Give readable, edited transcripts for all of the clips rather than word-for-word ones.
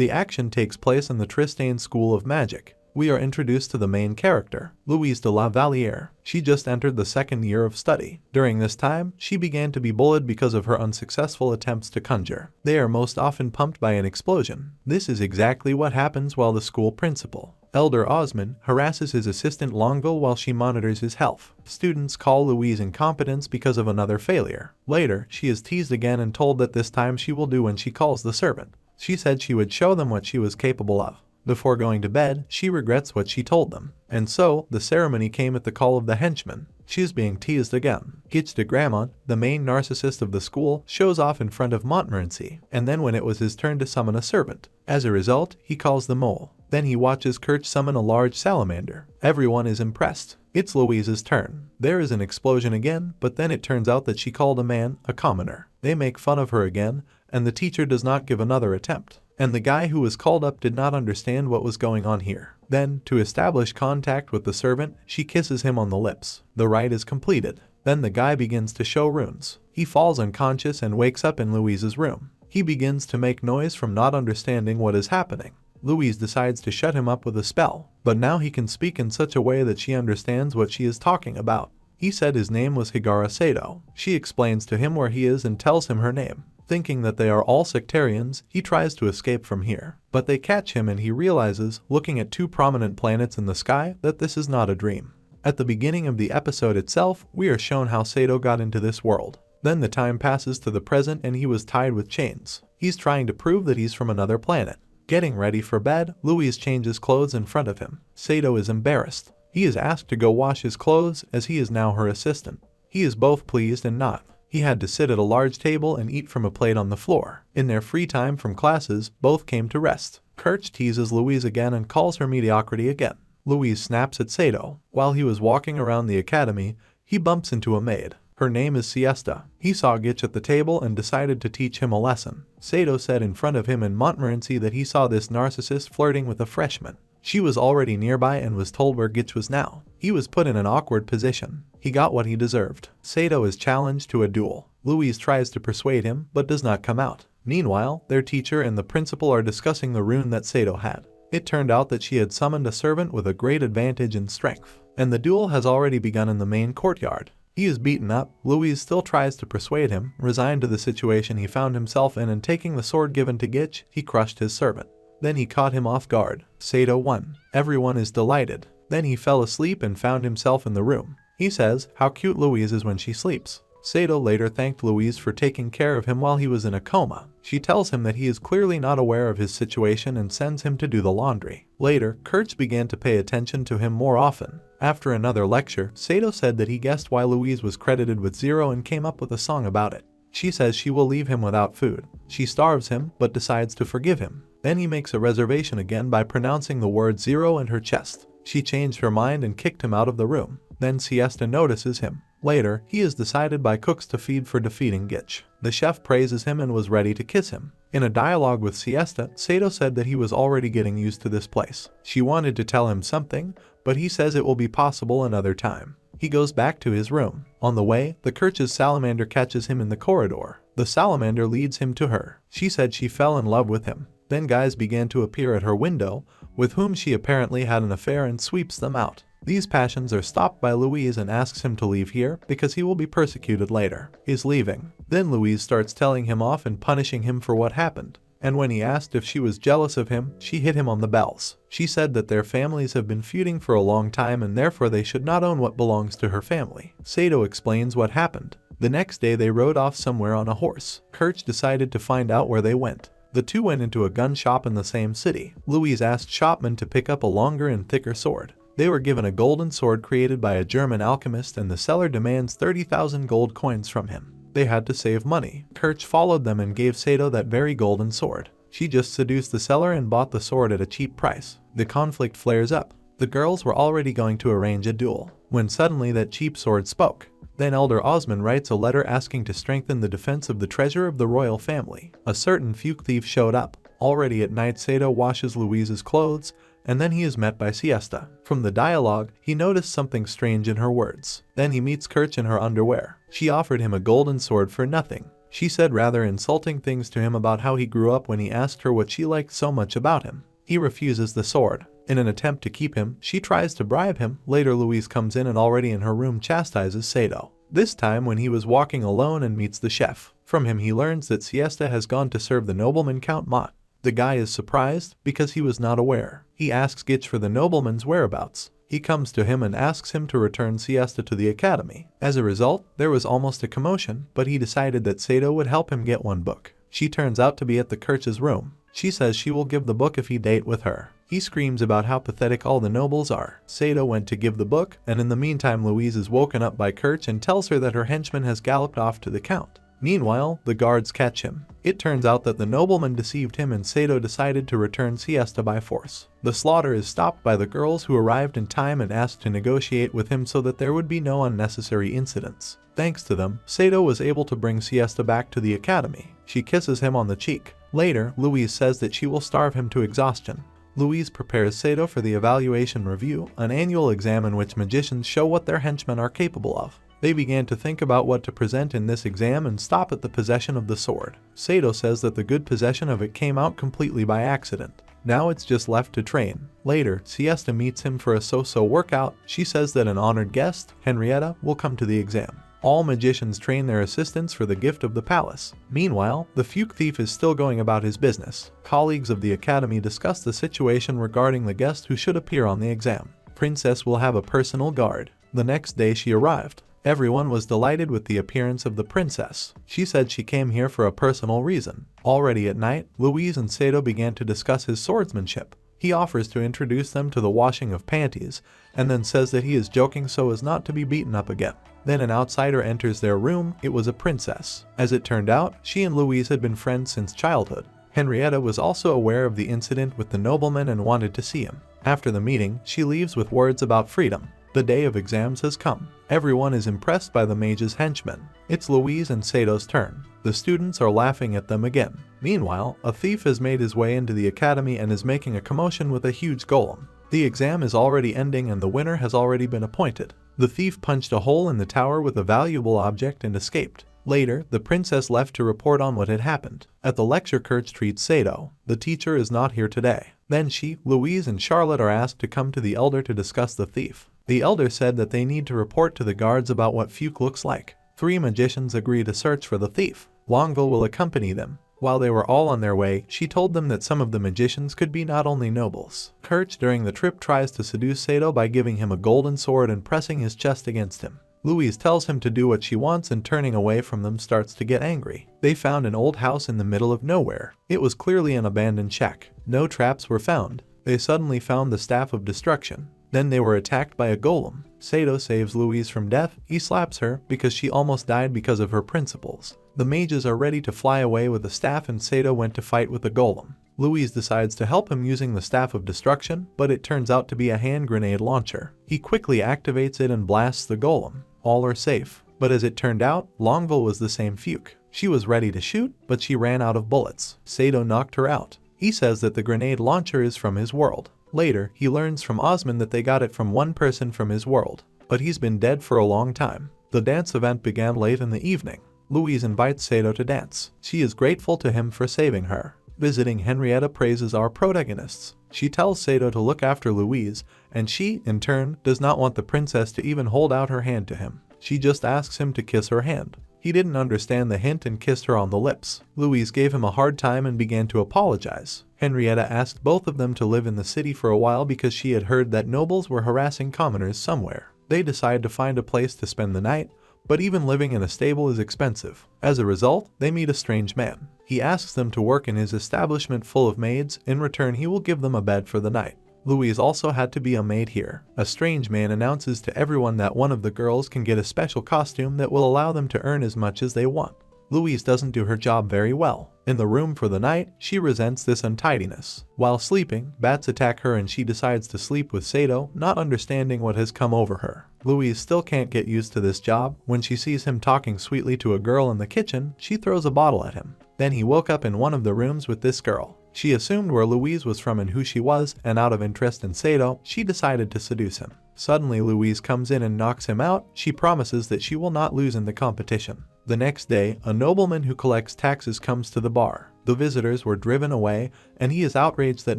The action takes place in the Tristain School of Magic. We are introduced to the main character, Louise de la Valliere. She just entered the second year of study. During this time, she began to be bullied because of her unsuccessful attempts to conjure. They are most often pumped by an explosion. This is exactly what happens while the school principal, Elder Osman, harasses his assistant Longueville while she monitors his health. Students call Louise incompetent because of another failure. Later, she is teased again and told that this time she will do when she calls the servant. She said she would show them what she was capable of. Before going to bed, she regrets what she told them. And so, the ceremony came at the call of the henchman. She is being teased again. Gitch de Gramont, the main narcissist of the school, shows off in front of Montmorency, and then when it was his turn to summon a servant. As a result, he calls the mole. Then he watches Kirch summon a large salamander. Everyone is impressed. It's Louise's turn. There is an explosion again, but then it turns out that she called a man a commoner. They make fun of her again, and the teacher does not give another attempt. And the guy who was called up did not understand what was going on here. Then, to establish contact with the servant, she kisses him on the lips. The rite is completed. Then the guy begins to show runes. He falls unconscious and wakes up in Louise's room. He begins to make noise from not understanding what is happening. Louise decides to shut him up with a spell, but now he can speak in such a way that she understands what she is talking about. He said his name was Higara Saito. She explains to him where he is and tells him her name. Thinking that they are all sectarians, he tries to escape from here. But they catch him and he realizes, looking at two prominent planets in the sky, that this is not a dream. At the beginning of the episode itself, we are shown how Saito got into this world. Then the time passes to the present and he was tied with chains. He's trying to prove that he's from another planet. Getting ready for bed, Louise changes clothes in front of him. Saito is embarrassed. He is asked to go wash his clothes as he is now her assistant. He is both pleased and not. He had to sit at a large table and eat from a plate on the floor. In their free time from classes, both came to rest. Kirch teases Louise again and calls her mediocrity again. Louise snaps at Saito. While he was walking around the academy, he bumps into a maid. Her name is Siesta. He saw Gitch at the table and decided to teach him a lesson. Saito said in front of him in Montmorency that he saw this narcissist flirting with a freshman. She was already nearby and was told where Gitch was now. He was put in an awkward position. He got what he deserved. Saito is challenged to a duel. Louise tries to persuade him, but does not come out. Meanwhile, their teacher and the principal are discussing the rune that Saito had. It turned out that she had summoned a servant with a great advantage in strength, and the duel has already begun in the main courtyard. He is beaten up. Louise still tries to persuade him. Resigned to the situation he found himself in and taking the sword given to Gitch, he crushed his servant. Then he caught him off guard. Saito won. Everyone is delighted. Then he fell asleep and found himself in the room. He says how cute Louise is when she sleeps. Saito later thanked Louise for taking care of him while he was in a coma. She tells him that he is clearly not aware of his situation and sends him to do the laundry. Later, Kirch began to pay attention to him more often. After another lecture, Saito said that he guessed why Louise was credited with 0 and came up with a song about it. She says she will leave him without food. She starves him, but decides to forgive him. Then he makes a reservation again by pronouncing the word 0 in her chest. She changed her mind and kicked him out of the room. Then Siesta notices him. Later, he is decided by cooks to feed for defeating Gitch. The chef praises him and was ready to kiss him. In a dialogue with Siesta, Saito said that he was already getting used to this place. She wanted to tell him something, but he says it will be possible another time. He goes back to his room. On the way, the Kirch's salamander catches him in the corridor. The salamander leads him to her. She said she fell in love with him. Then guys began to appear at her window, with whom she apparently had an affair and sweeps them out. These passions are stopped by Louise and asks him to leave here because he will be persecuted later. He's leaving. Then Louise starts telling him off and punishing him for what happened. And when he asked if she was jealous of him, she hit him on the bells. She said that their families have been feuding for a long time and therefore they should not own what belongs to her family. Saito explains what happened. The next day they rode off somewhere on a horse. Kirch decided to find out where they went. The two went into a gun shop in the same city. Louise asked shopman to pick up a longer and thicker sword. They were given a golden sword created by a German alchemist and the seller demands 30,000 gold coins from him. They had to save money. Kirch followed them and gave Saito that very golden sword. She just seduced the seller and bought the sword at a cheap price. The conflict flares up. The girls were already going to arrange a duel, when suddenly that cheap sword spoke. Then Elder Osman writes a letter asking to strengthen the defense of the treasure of the royal family. A certain fugue thief showed up. Already at night, Saito washes Louise's clothes, and then he is met by Siesta. From the dialogue, he noticed something strange in her words. Then he meets Kirch in her underwear. She offered him a golden sword for nothing. She said rather insulting things to him about how he grew up when he asked her what she liked so much about him. He refuses the sword. In an attempt to keep him, she tries to bribe him. Later, Louise comes in and already in her room chastises Saito. This time when he was walking alone and meets the chef. From him he learns that Siesta has gone to serve the nobleman Count Mott. The guy is surprised because he was not aware. He asks Gitch for the nobleman's whereabouts. He comes to him and asks him to return Siesta to the academy. As a result, there was almost a commotion, but he decided that Saito would help him get one book. She turns out to be at the Kirch's room. She says she will give the book if he date with her. He screams about how pathetic all the nobles are. Saito went to give the book, and in the meantime Louise is woken up by Kirch and tells her that her henchman has galloped off to the count. Meanwhile, the guards catch him. It turns out that the nobleman deceived him and Saito decided to return Siesta by force. The slaughter is stopped by the girls who arrived in time and asked to negotiate with him so that there would be no unnecessary incidents. Thanks to them, Saito was able to bring Siesta back to the academy. She kisses him on the cheek. Later, Louise says that she will starve him to exhaustion. Louise prepares Saito for the evaluation review, an annual exam in which magicians show what their henchmen are capable of. They began to think about what to present in this exam and stop at the possession of the sword. Saito says that the good possession of it came out completely by accident. Now it's just left to train. Later, Siesta meets him for a so-so workout. She says that an honored guest, Henrietta, will come to the exam. All magicians train their assistants for the gift of the palace. Meanwhile, the Fuke thief is still going about his business. Colleagues of the academy discuss the situation regarding the guest who should appear on the exam. Princess will have a personal guard. The next day she arrived. Everyone was delighted with the appearance of the princess. She said she came here for a personal reason. Already at night, Louise and Saito began to discuss his swordsmanship. He offers to introduce them to the washing of panties, and then says that he is joking so as not to be beaten up again. Then an outsider enters their room. It was a princess. As it turned out, she and Louise had been friends since childhood. Henrietta was also aware of the incident with the nobleman and wanted to see him. After the meeting, she leaves with words about freedom. The day of exams has come. Everyone is impressed by the mage's henchmen. It's Louise and Sato's turn. The students are laughing at them again. Meanwhile, a thief has made his way into the academy and is making a commotion with a huge golem. The exam is already ending and the winner has already been appointed. The thief punched a hole in the tower with a valuable object and escaped. Later, the princess left to report on what had happened. At the lecture, Kirch treats Saito. The teacher is not here today. Then she, Louise, and Charlotte are asked to come to the elder to discuss the thief. The elder said that they need to report to the guards about what Fuke looks like. 3 magicians agree to search for the thief. Longueville will accompany them. While they were all on their way, she told them that some of the magicians could be not only nobles. Kirch during the trip tries to seduce Saito by giving him a golden sword and pressing his chest against him. Louise tells him to do what she wants and turning away from them starts to get angry. They found an old house in the middle of nowhere. It was clearly an abandoned shack. No traps were found. They suddenly found the Staff of Destruction. Then they were attacked by a golem. Saito saves Louise from death. He slaps her because she almost died because of her principles. The mages are ready to fly away with the staff and Saito went to fight with the golem. Louise decides to help him using the Staff of Destruction, but it turns out to be a hand grenade launcher. He quickly activates it and blasts the golem. All are safe. But as it turned out, Longueville was the same Fuke. She was ready to shoot, but she ran out of bullets. Saito knocked her out. He says that the grenade launcher is from his world. Later, he learns from Osmond that they got it from one person from his world, but he's been dead for a long time. The dance event began late in the evening. Louise invites Saito to dance. She is grateful to him for saving her. Visiting Henrietta praises our protagonists. She tells Saito to look after Louise, and she, in turn, does not want the princess to even hold out her hand to him. She just asks him to kiss her hand. He didn't understand the hint and kissed her on the lips. Louise gave him a hard time and began to apologize. Henrietta asked both of them to live in the city for a while because she had heard that nobles were harassing commoners somewhere. They decide to find a place to spend the night, but even living in a stable is expensive. As a result, they meet a strange man. He asks them to work in his establishment full of maids. In return, he will give them a bed for the night. Louise also had to be a maid here. A strange man announces to everyone that one of the girls can get a special costume that will allow them to earn as much as they want. Louise doesn't do her job very well. In the room for the night, she resents this untidiness. While sleeping, bats attack her and she decides to sleep with Saito, not understanding what has come over her. Louise still can't get used to this job. When she sees him talking sweetly to a girl in the kitchen, she throws a bottle at him. Then he woke up in one of the rooms with this girl. She assumed where Louise was from and who she was, and out of interest in Saito, she decided to seduce him. Suddenly, Louise comes in and knocks him out. She promises that she will not lose in the competition. The next day, a nobleman who collects taxes comes to the bar. The visitors were driven away, and he is outraged that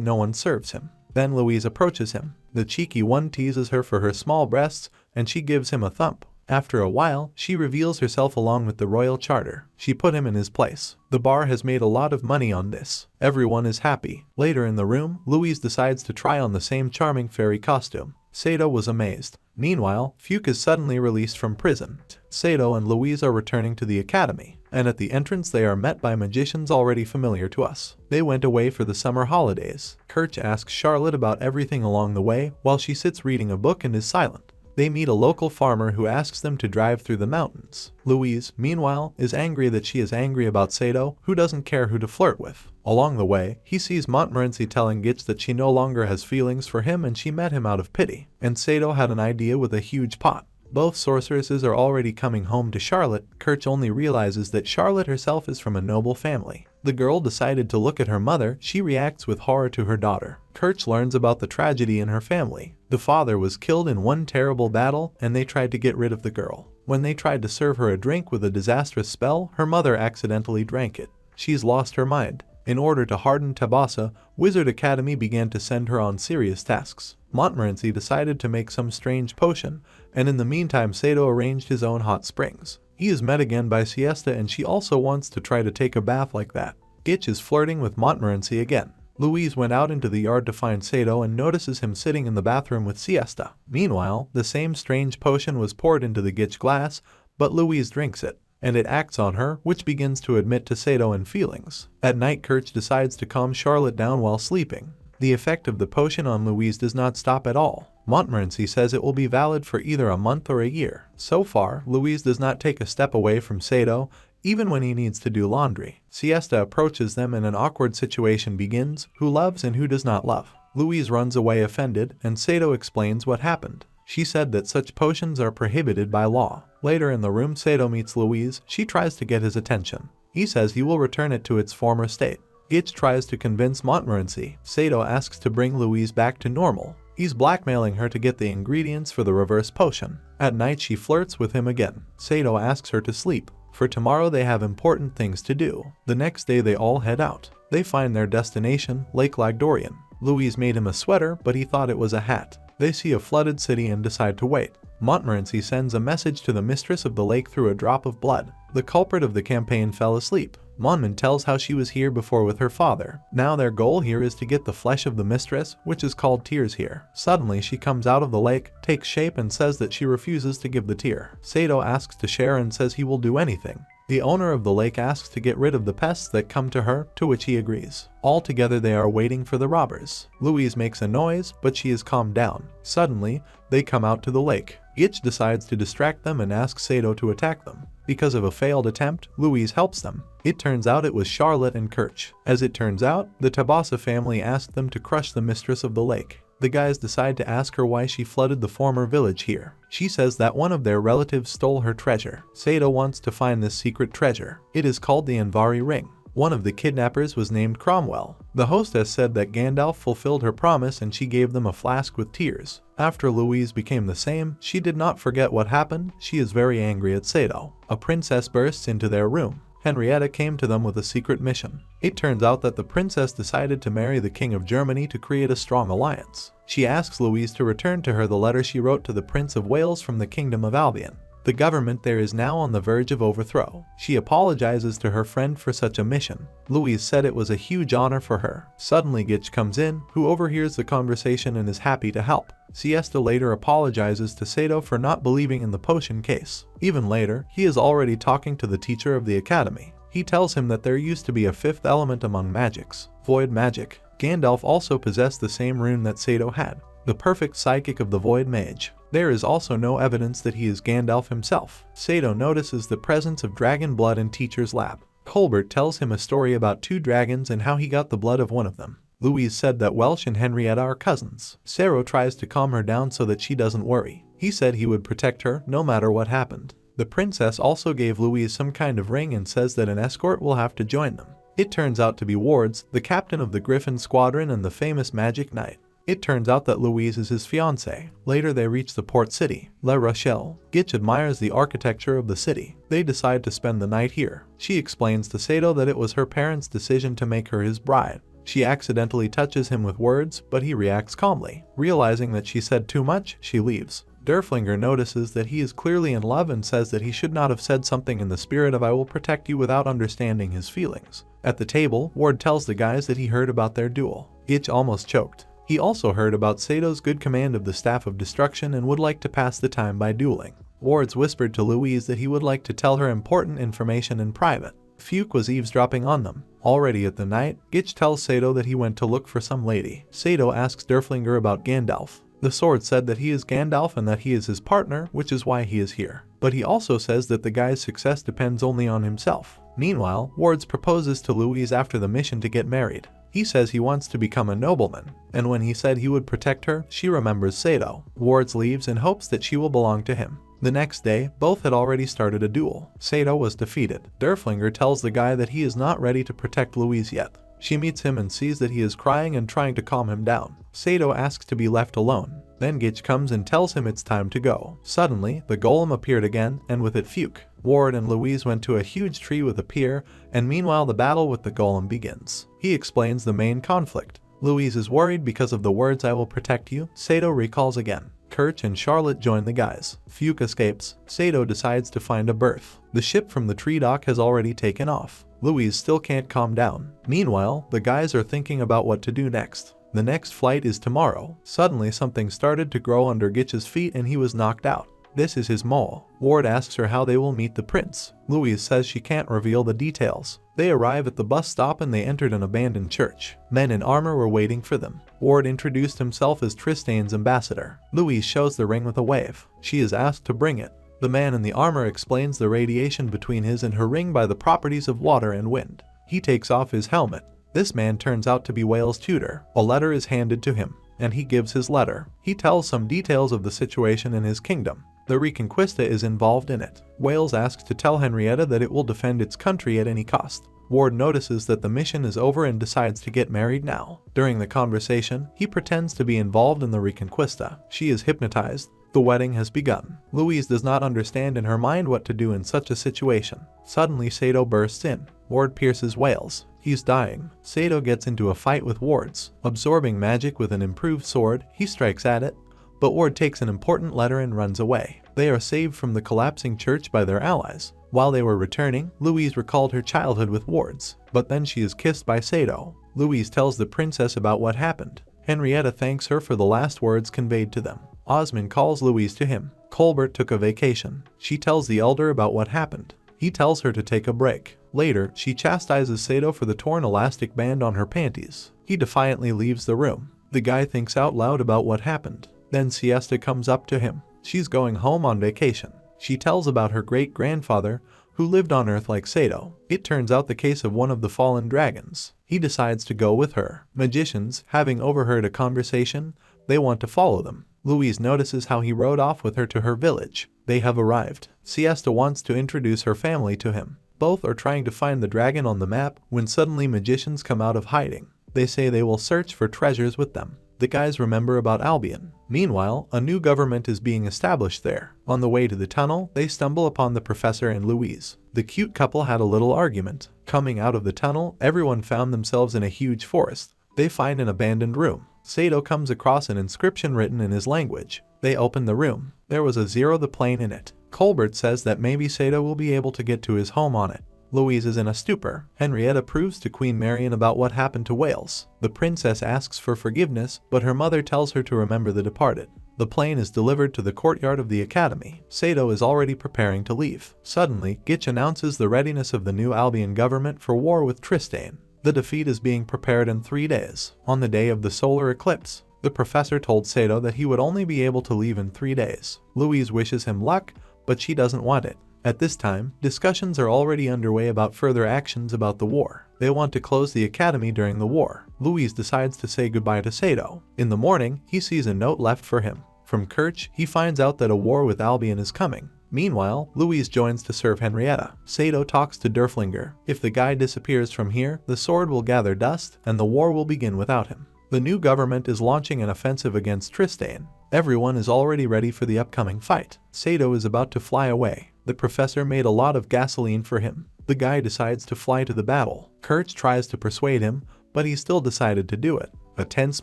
no one serves him. Then Louise approaches him. The cheeky one teases her for her small breasts, and she gives him a thump. After a while, she reveals herself along with the royal charter. She put him in his place. The bar has made a lot of money on this. Everyone is happy. Later in the room, Louise decides to try on the same charming fairy costume. Saito was amazed. Meanwhile, Fuke is suddenly released from prison. Saito and Louise are returning to the academy, and at the entrance they are met by magicians already familiar to us. They went away for the summer holidays. Kirch asks Charlotte about everything along the way while she sits reading a book and is silent. They meet a local farmer who asks them to drive through the mountains. Louise, meanwhile, is angry that she is angry about Saito, who doesn't care who to flirt with. Along the way, he sees Montmorency telling Gitch that she no longer has feelings for him and she met him out of pity. And Saito had an idea with a huge pot. Both sorceresses are already coming home to Charlotte. Kirch only realizes that Charlotte herself is from a noble family. The girl decided to look at her mother. She reacts with horror to her daughter. Kirch learns about the tragedy in her family. The father was killed in one terrible battle, and they tried to get rid of the girl. When they tried to serve her a drink with a disastrous spell, her mother accidentally drank it. She's lost her mind. In order to harden Tabitha, Wizard Academy began to send her on serious tasks. Montmorency decided to make some strange potion, and in the meantime Saito arranged his own hot springs. He is met again by Siesta and she also wants to try to take a bath like that. Gitch is flirting with Montmorency again. Louise went out into the yard to find Saito and notices him sitting in the bathroom with Siesta. Meanwhile, the same strange potion was poured into the Gitch glass, but Louise drinks it, and it acts on her, which begins to admit to Saito and feelings. At night, Kirch decides to calm Charlotte down while sleeping. The effect of the potion on Louise does not stop at all. Montmorency says it will be valid for either a month or a year. So far, Louise does not take a step away from Saito, even when he needs to do laundry. Siesta approaches them and an awkward situation begins: who loves and who does not love. Louise runs away offended, and Saito explains what happened. She said that such potions are prohibited by law. Later in the room, Saito meets Louise. She tries to get his attention. He says he will return it to its former state. Gitch tries to convince Montmorency. Saito asks to bring Louise back to normal. He's blackmailing her to get the ingredients for the reverse potion. At night, she flirts with him again. Saito asks her to sleep. For tomorrow they have important things to do. The next day they all head out. They find their destination, Lake Lagdorian. Louise made him a sweater, but he thought it was a hat. They see a flooded city and decide to wait. Montmorency sends a message to the mistress of the lake through a drop of blood. The culprit of the campaign fell asleep. Monmouth tells how she was here before with her father. Now their goal here is to get the flesh of the mistress, which is called tears here. Suddenly she comes out of the lake, takes shape and says that she refuses to give the tear. Saito asks to share and says he will do anything. The owner of the lake asks to get rid of the pests that come to her, to which he agrees. All together they are waiting for the robbers. Louise makes a noise, but she is calmed down. Suddenly, they come out to the lake. Gitch decides to distract them and asks Saito to attack them. Because of a failed attempt, Louise helps them. It turns out it was Charlotte and Kirch. As it turns out, the Tabitha family asked them to crush the mistress of the lake. The guys decide to ask her why she flooded the former village here. She says that one of their relatives stole her treasure. Saito wants to find this secret treasure. It is called the Anvari ring. One of the kidnappers was named Cromwell. The hostess said that Gandalf fulfilled her promise and she gave them a flask with tears. After Louise became the same, she did not forget what happened. She is very angry at Saito. A princess bursts into their room. Henrietta came to them with a secret mission. It turns out that the princess decided to marry the King of Germany to create a strong alliance. She asks Louise to return to her the letter she wrote to the Prince of Wales from the Kingdom of Albion. The government there is now on the verge of overthrow. She apologizes to her friend for such a mission. Louise said it was a huge honor for her. Suddenly Gitch comes in, who overhears the conversation and is happy to help. Siesta later apologizes to Saito for not believing in the potion case. Even later, he is already talking to the teacher of the academy. He tells him that there used to be a fifth element among magics, void magic. Gandalf also possessed the same rune that Saito had, the perfect psychic of the void mage. There is also no evidence that he is Gandalf himself. Saito notices the presence of dragon blood in teacher's lab. Colbert tells him a story about two dragons and how he got the blood of one of them. Louise said that Welsh and Henrietta are cousins. Sero tries to calm her down so that she doesn't worry. He said he would protect her no matter what happened. The princess also gave Louise some kind of ring and says that an escort will have to join them. It turns out to be Wards, the captain of the Griffin Squadron and the famous Magic Knight. It turns out that Louise is his fiancée. Later they reach the port city, La Rochelle. Gitch admires the architecture of the city. They decide to spend the night here. She explains to Saito that it was her parents' decision to make her his bride. She accidentally touches him with words, but he reacts calmly. Realizing that she said too much, she leaves. Derflinger notices that he is clearly in love and says that he should not have said something in the spirit of "I will protect you" without understanding his feelings. At the table, Ward tells the guys that he heard about their duel. Gitch almost choked. He also heard about Sato's good command of the Staff of Destruction and would like to pass the time by dueling. Ward's whispered to Louise that he would like to tell her important information in private. Fuke was eavesdropping on them. Already at the night, Gitch tells Saito that he went to look for some lady. Saito asks Derflinger about Gandalf. The sword said that he is Gandalf and that he is his partner, which is why he is here. But he also says that the guy's success depends only on himself. Meanwhile, Wards proposes to Louise after the mission to get married. He says he wants to become a nobleman, and when he said he would protect her, she remembers Saito. Wards leaves in hopes that she will belong to him. The next day, both had already started a duel. Saito was defeated. Derflinger tells the guy that he is not ready to protect Louise yet. She meets him and sees that he is crying and trying to calm him down. Saito asks to be left alone. Then Gitch comes and tells him it's time to go. Suddenly, the golem appeared again, and with it Fuke. Ward and Louise went to a huge tree with a pier, and meanwhile the battle with the golem begins. He explains the main conflict. Louise is worried because of the words "I will protect you." Saito recalls again. Kirch and Charlotte join the guys. Fuke escapes. Saito decides to find a berth. The ship from the tree dock has already taken off. Louise still can't calm down. Meanwhile, the guys are thinking about what to do next. The next flight is tomorrow. Suddenly something started to grow under Gitch's feet and he was knocked out. This is his mole. Ward asks her how they will meet the prince. Louise says she can't reveal the details. They arrive at the bus stop and they entered an abandoned church. Men in armor were waiting for them. Ward introduced himself as Tristain's ambassador. Louise shows the ring with a wave. She is asked to bring it. The man in the armor explains the radiation between his and her ring by the properties of water and wind. He takes off his helmet. This man turns out to be Whale's tutor. A letter is handed to him, and he gives his letter. He tells some details of the situation in his kingdom. The Reconquista is involved in it. Wales asks to tell Henrietta that it will defend its country at any cost. Ward notices that the mission is over and decides to get married now. During the conversation, he pretends to be involved in the Reconquista. She is hypnotized. The wedding has begun. Louise does not understand in her mind what to do in such a situation. Suddenly Saito bursts in. Ward pierces Wales. He's dying. Saito gets into a fight with Wards. Absorbing magic with an improved sword, he strikes at it, but Ward takes an important letter and runs away. They are saved from the collapsing church by their allies. While they were returning, Louise recalled her childhood with Wards, but then she is kissed by Saito. Louise tells the princess about what happened. Henrietta thanks her for the last words conveyed to them. Osmond calls Louise to him. Colbert took a vacation. She tells the elder about what happened. He tells her to take a break. Later, she chastises Saito for the torn elastic band on her panties. He defiantly leaves the room. The guy thinks out loud about what happened. Then Siesta comes up to him. She's going home on vacation. She tells about her great-grandfather, who lived on Earth like Saito. It turns out the case of one of the fallen dragons. He decides to go with her. Magicians, having overheard a conversation, they want to follow them. Louise notices how he rode off with her to her village. They have arrived. Siesta wants to introduce her family to him. Both are trying to find the dragon on the map when suddenly magicians come out of hiding. They say they will search for treasures with them. The guys remember about Albion. Meanwhile, a new government is being established there. On the way to the tunnel, they stumble upon the professor and Louise. The cute couple had a little argument. Coming out of the tunnel, everyone found themselves in a huge forest. They find an abandoned room. Saito comes across an inscription written in his language. They open the room. There was a Zero the plane in it. Colbert says that maybe Saito will be able to get to his home on it. Louise is in a stupor. Henrietta proves to Queen Marian about what happened to Wales. The princess asks for forgiveness, but her mother tells her to remember the departed. The plane is delivered to the courtyard of the academy. Saito is already preparing to leave. Suddenly, Gitch announces the readiness of the new Albion government for war with Tristain. The defeat is being prepared in 3 days. On the day of the solar eclipse, the professor told Saito that he would only be able to leave in 3 days. Louise wishes him luck, but she doesn't want it. At this time, discussions are already underway about further actions about the war. They want to close the academy during the war. Louise decides to say goodbye to Saito. In the morning, he sees a note left for him. From Kirch, he finds out that a war with Albion is coming. Meanwhile, Louise joins to serve Henrietta. Saito talks to Derflinger. If the guy disappears from here, the sword will gather dust, and the war will begin without him. The new government is launching an offensive against Tristain. Everyone is already ready for the upcoming fight. Saito is about to fly away. The professor made a lot of gasoline for him. The guy decides to fly to the battle. Kirch tries to persuade him, but he still decided to do it. A tense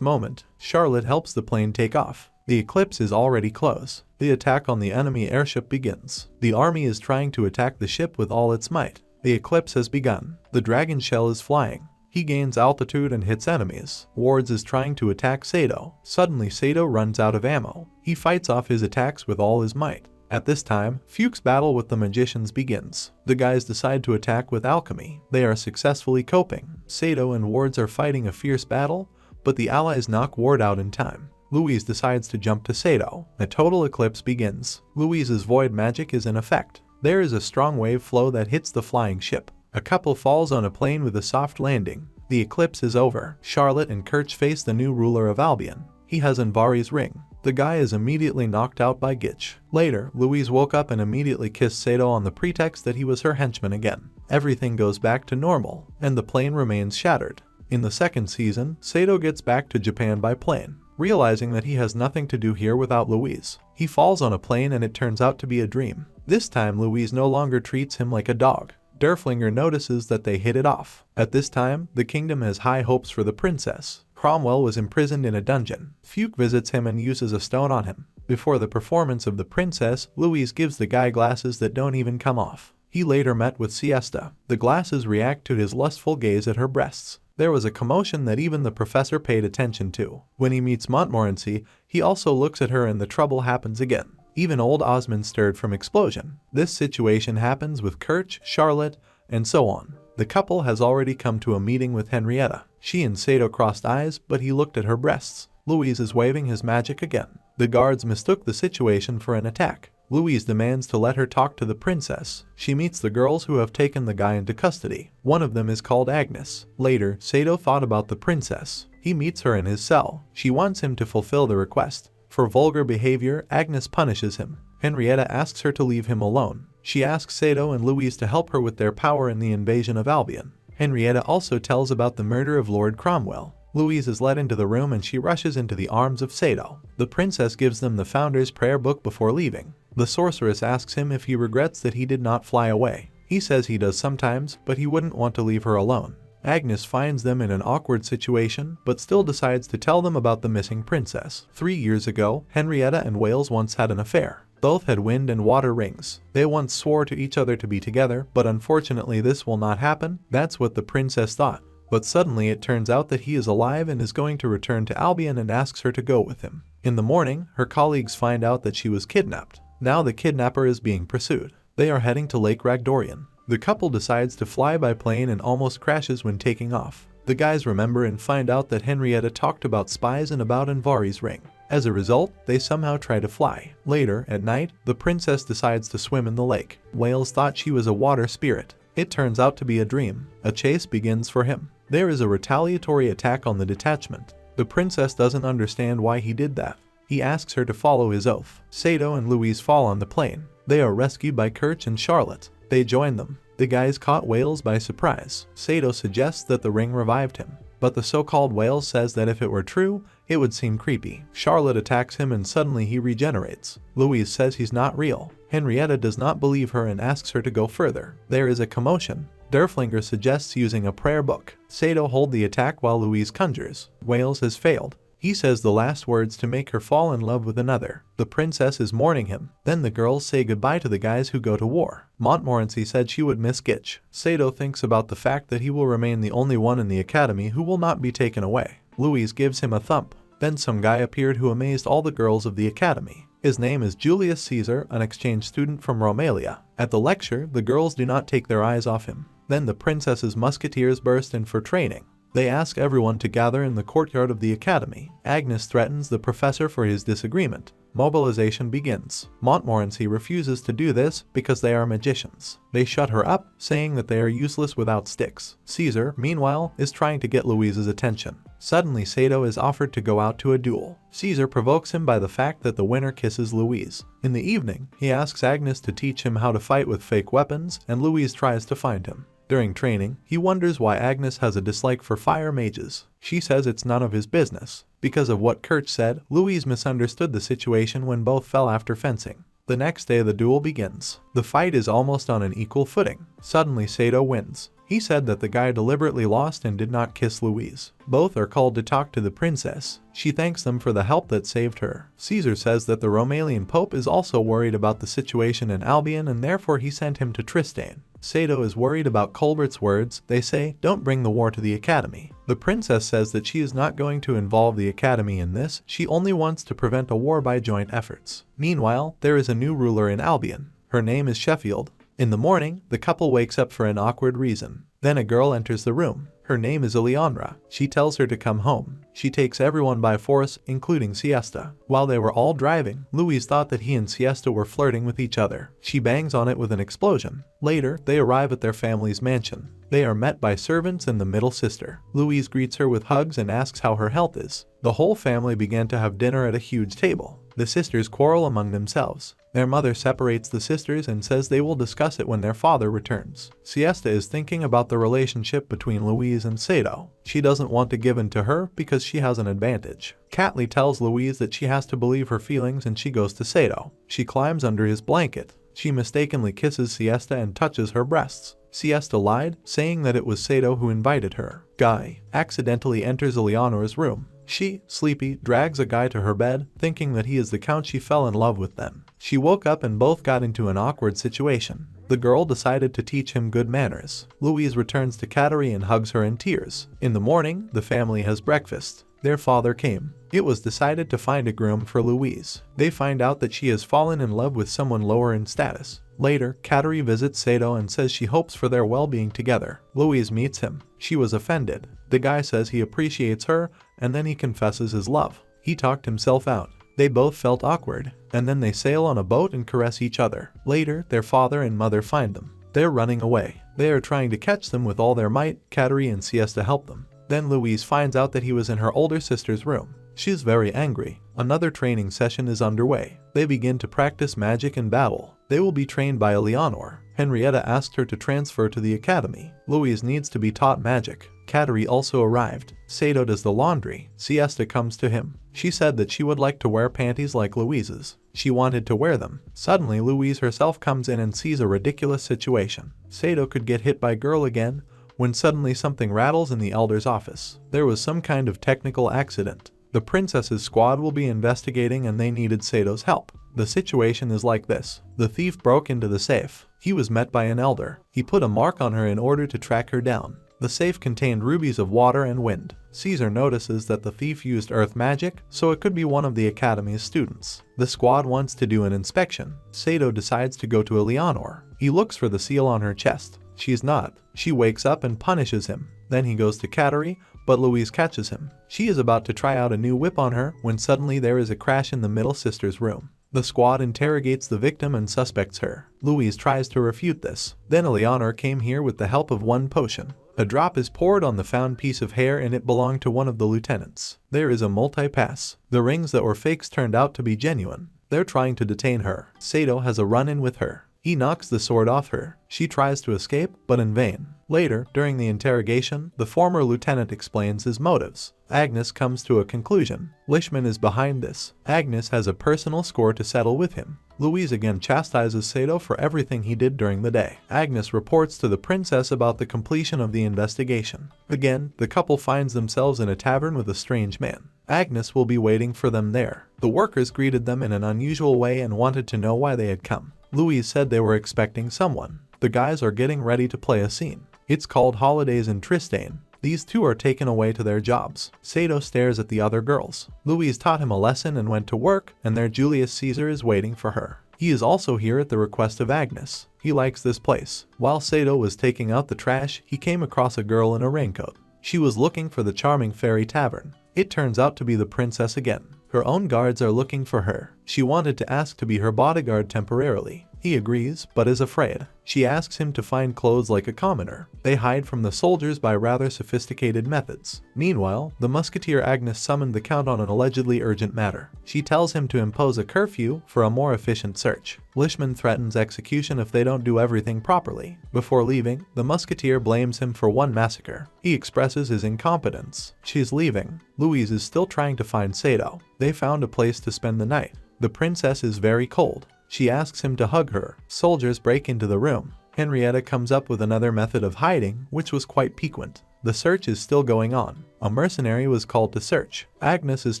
moment. Charlotte helps the plane take off. The eclipse is already close. The attack on the enemy airship begins. The army is trying to attack the ship with all its might. The eclipse has begun. The dragon shell is flying. He gains altitude and hits enemies. Wards is trying to attack Saito. Suddenly Saito runs out of ammo. He fights off his attacks with all his might. At this time, Fuchs' battle with the magicians begins. The guys decide to attack with alchemy. They are successfully coping. Saito and Wards are fighting a fierce battle, but the allies knock Ward out in time. Louise decides to jump to Saito. A total eclipse begins. Louise's void magic is in effect. There is a strong wave flow that hits the flying ship. A couple falls on a plane with a soft landing. The eclipse is over. Charlotte and Kirch face the new ruler of Albion. He has Anvari's ring. The guy is immediately knocked out by Gitch. Later, Louise woke up and immediately kissed Saito on the pretext that he was her henchman again. Everything goes back to normal, and the plane remains shattered. In the second season, Saito gets back to Japan by plane. Realizing that he has nothing to do here without Louise, he falls on a plane and it turns out to be a dream. This time Louise no longer treats him like a dog. Derflinger notices that they hit it off. At this time, the kingdom has high hopes for the princess. Cromwell was imprisoned in a dungeon. Fuchs visits him and uses a stone on him. Before the performance of the princess, Louise gives the guy glasses that don't even come off. He later met with Siesta. The glasses react to his lustful gaze at her breasts. There was a commotion that even the professor paid attention to. When he meets Montmorency, he also looks at her and the trouble happens again. Even old Osmond stirred from explosion. This situation happens with Kirch, Charlotte, and so on. The couple has already come to a meeting with Henrietta. She and Saito crossed eyes, but he looked at her breasts. Louise is waving his magic again. The guards mistook the situation for an attack. Louise demands to let her talk to the princess. She meets the girls who have taken the guy into custody. One of them is called Agnes. Later, Saito thought about the princess. He meets her in his cell. She wants him to fulfill the request. For vulgar behavior, Agnes punishes him. Henrietta asks her to leave him alone. She asks Saito and Louise to help her with their power in the invasion of Albion. Henrietta also tells about the murder of Lord Cromwell. Louise is led into the room and she rushes into the arms of Saito. The princess gives them the founder's prayer book before leaving. The sorceress asks him if he regrets that he did not fly away. He says he does sometimes, but he wouldn't want to leave her alone. Agnes finds them in an awkward situation, but still decides to tell them about the missing princess. 3 years ago, Henrietta and Wales once had an affair. Both had wind and water rings. They once swore to each other to be together, but unfortunately this will not happen. That's what the princess thought. But suddenly it turns out that he is alive and is going to return to Albion and asks her to go with him. In the morning, her colleagues find out that she was kidnapped. Now the kidnapper is being pursued. They are heading to Lake Ragdorian. The couple decides to fly by plane and almost crashes when taking off. The guys remember and find out that Henrietta talked about spies and about Anvari's ring. As a result, they somehow try to fly. Later, at night, the princess decides to swim in the lake. Wales thought she was a water spirit. It turns out to be a dream. A chase begins for him. There is a retaliatory attack on the detachment. The princess doesn't understand why he did that. He asks her to follow his oath. Saito and Louise fall on the plane. They are rescued by Kirch and Charlotte. They join them. The guys caught Wales by surprise. Saito suggests that the ring revived him, but the so-called Wales says that if it were true, it would seem creepy. Charlotte attacks him and suddenly he regenerates. Louise says he's not real. Henrietta does not believe her and asks her to go further. There is a commotion. Derflinger suggests using a prayer book. Saito hold the attack while Louise conjures. Wales has failed. He says the last words to make her fall in love with another. The princess is mourning him. Then the girls say goodbye to the guys who go to war. Montmorency said she would miss Gitch. Saito thinks about the fact that he will remain the only one in the academy who will not be taken away. Louise gives him a thump. Then some guy appeared who amazed all the girls of the academy. His name is Julius Caesar, an exchange student from Romalia. At the lecture, the girls do not take their eyes off him. Then the princess's musketeers burst in for training. They ask everyone to gather in the courtyard of the academy. Agnes threatens the professor for his disagreement. Mobilization begins. Montmorency refuses to do this because they are magicians. They shut her up, saying that they are useless without sticks. Caesar, meanwhile, is trying to get Louise's attention. Suddenly Saito is offered to go out to a duel. Caesar provokes him by the fact that the winner kisses Louise. In the evening, he asks Agnes to teach him how to fight with fake weapons, and Louise tries to find him. During training, he wonders why Agnes has a dislike for fire mages. She says it's none of his business. Because of what Kurt said, Louise misunderstood the situation when both fell after fencing. The next day the duel begins. The fight is almost on an equal footing. Suddenly Saito wins. He said that the guy deliberately lost and did not kiss Louise. Both are called to talk to the princess. She thanks them for the help that saved her. Caesar says that the Romalian Pope is also worried about the situation in Albion and therefore he sent him to Tristain. Saito is worried about Colbert's words. They say, "Don't bring the war to the academy." The princess says that she is not going to involve the academy in this, she only wants to prevent a war by joint efforts. Meanwhile, there is a new ruler in Albion. Her name is Sheffield. In the morning, the couple wakes up for an awkward reason. Then a girl enters the room. Her name is Eleonora. She tells her to come home. She takes everyone by force, including Siesta. While they were all driving, Louise thought that he and Siesta were flirting with each other. She bangs on it with an explosion. Later, they arrive at their family's mansion. They are met by servants and the middle sister. Louise greets her with hugs and asks how her health is. The whole family began to have dinner at a huge table. The sisters quarrel among themselves. Their mother separates the sisters and says they will discuss it when their father returns. Siesta is thinking about the relationship between Louise and Saito. She doesn't want to give in to her because she has an advantage. Catley tells Louise that she has to believe her feelings and she goes to Saito. She climbs under his blanket. She mistakenly kisses Siesta and touches her breasts. Siesta lied, saying that it was Saito who invited her. Guy accidentally enters Eleonora's room. She, sleepy, drags a guy to her bed, thinking that he is the count she fell in love with them. She woke up and both got into an awkward situation. The girl decided to teach him good manners. Louise returns to Kateri and hugs her in tears. In the morning, the family has breakfast. Their father came. It was decided to find a groom for Louise. They find out that she has fallen in love with someone lower in status. Later, Kateri visits Saito and says she hopes for their well-being together. Louise meets him. She was offended. The guy says he appreciates her, and then he confesses his love. He talked himself out. They both felt awkward, and then they sail on a boat and caress each other. Later, their father and mother find them. They're running away. They are trying to catch them with all their might. Kateri and Siesta help them. Then Louise finds out that he was in her older sister's room. She's very angry. Another training session is underway. They begin to practice magic and battle. They will be trained by Eleanor. Henrietta asked her to transfer to the academy. Louise needs to be taught magic. Kateri also arrived. Saito does the laundry. Siesta comes to him. She said that she would like to wear panties like Louise's. She wanted to wear them. Suddenly, Louise herself comes in and sees a ridiculous situation. Saito could get hit by girl again, when suddenly something rattles in the elder's office. There was some kind of technical accident. The princess's squad will be investigating and they needed Sato's help. The situation is like this. The thief broke into the safe. He was met by an elder. He put a mark on her in order to track her down. The safe contained rubies of water and wind. Caesar notices that the thief used earth magic, so it could be one of the academy's students. The squad wants to do an inspection. Saito decides to go to Eleanor. He looks for the seal on her chest. She's not. She wakes up and punishes him. Then he goes to Kateri, but Louise catches him. She is about to try out a new whip on her when suddenly there is a crash in the middle sister's room. The squad interrogates the victim and suspects her. Louise tries to refute this. Then Eleanor came here with the help of one potion. A drop is poured on the found piece of hair and it belonged to one of the lieutenants. There is a multi-pass. The rings that were fakes turned out to be genuine. They're trying to detain her. Saito has a run-in with her. He knocks the sword off her. She tries to escape, but in vain. Later, during the interrogation, the former lieutenant explains his motives. Agnes comes to a conclusion. Lishman is behind this. Agnes has a personal score to settle with him. Louise again chastises Saito for everything he did during the day. Agnes reports to the princess about the completion of the investigation. Again, the couple finds themselves in a tavern with a strange man. Agnes will be waiting for them there. The workers greeted them in an unusual way and wanted to know why they had come. Louise said they were expecting someone. The guys are getting ready to play a scene. It's called Holidays in Tristain. These two are taken away to their jobs. Saito stares at the other girls. Louise taught him a lesson and went to work, and their Julius Caesar is waiting for her. He is also here at the request of Agnes. He likes this place. While Saito was taking out the trash, he came across a girl in a raincoat. She was looking for the charming fairy tavern. It turns out to be the princess again. Her own guards are looking for her. She wanted to ask to be her bodyguard temporarily. He agrees, but is afraid. She asks him to find clothes like a commoner. They hide from the soldiers by rather sophisticated methods. Meanwhile, the musketeer Agnes summoned the count on an allegedly urgent matter. She tells him to impose a curfew for a more efficient search. Leishman threatens execution if they don't do everything properly. Before leaving, the musketeer blames him for one massacre. He expresses his incompetence. She's leaving. Louise is still trying to find Saito. They found a place to spend the night. The princess is very cold. She asks him to hug her. Soldiers break into the room. Henrietta comes up with another method of hiding, which was quite piquant. The search is still going on. A mercenary was called to search. Agnes is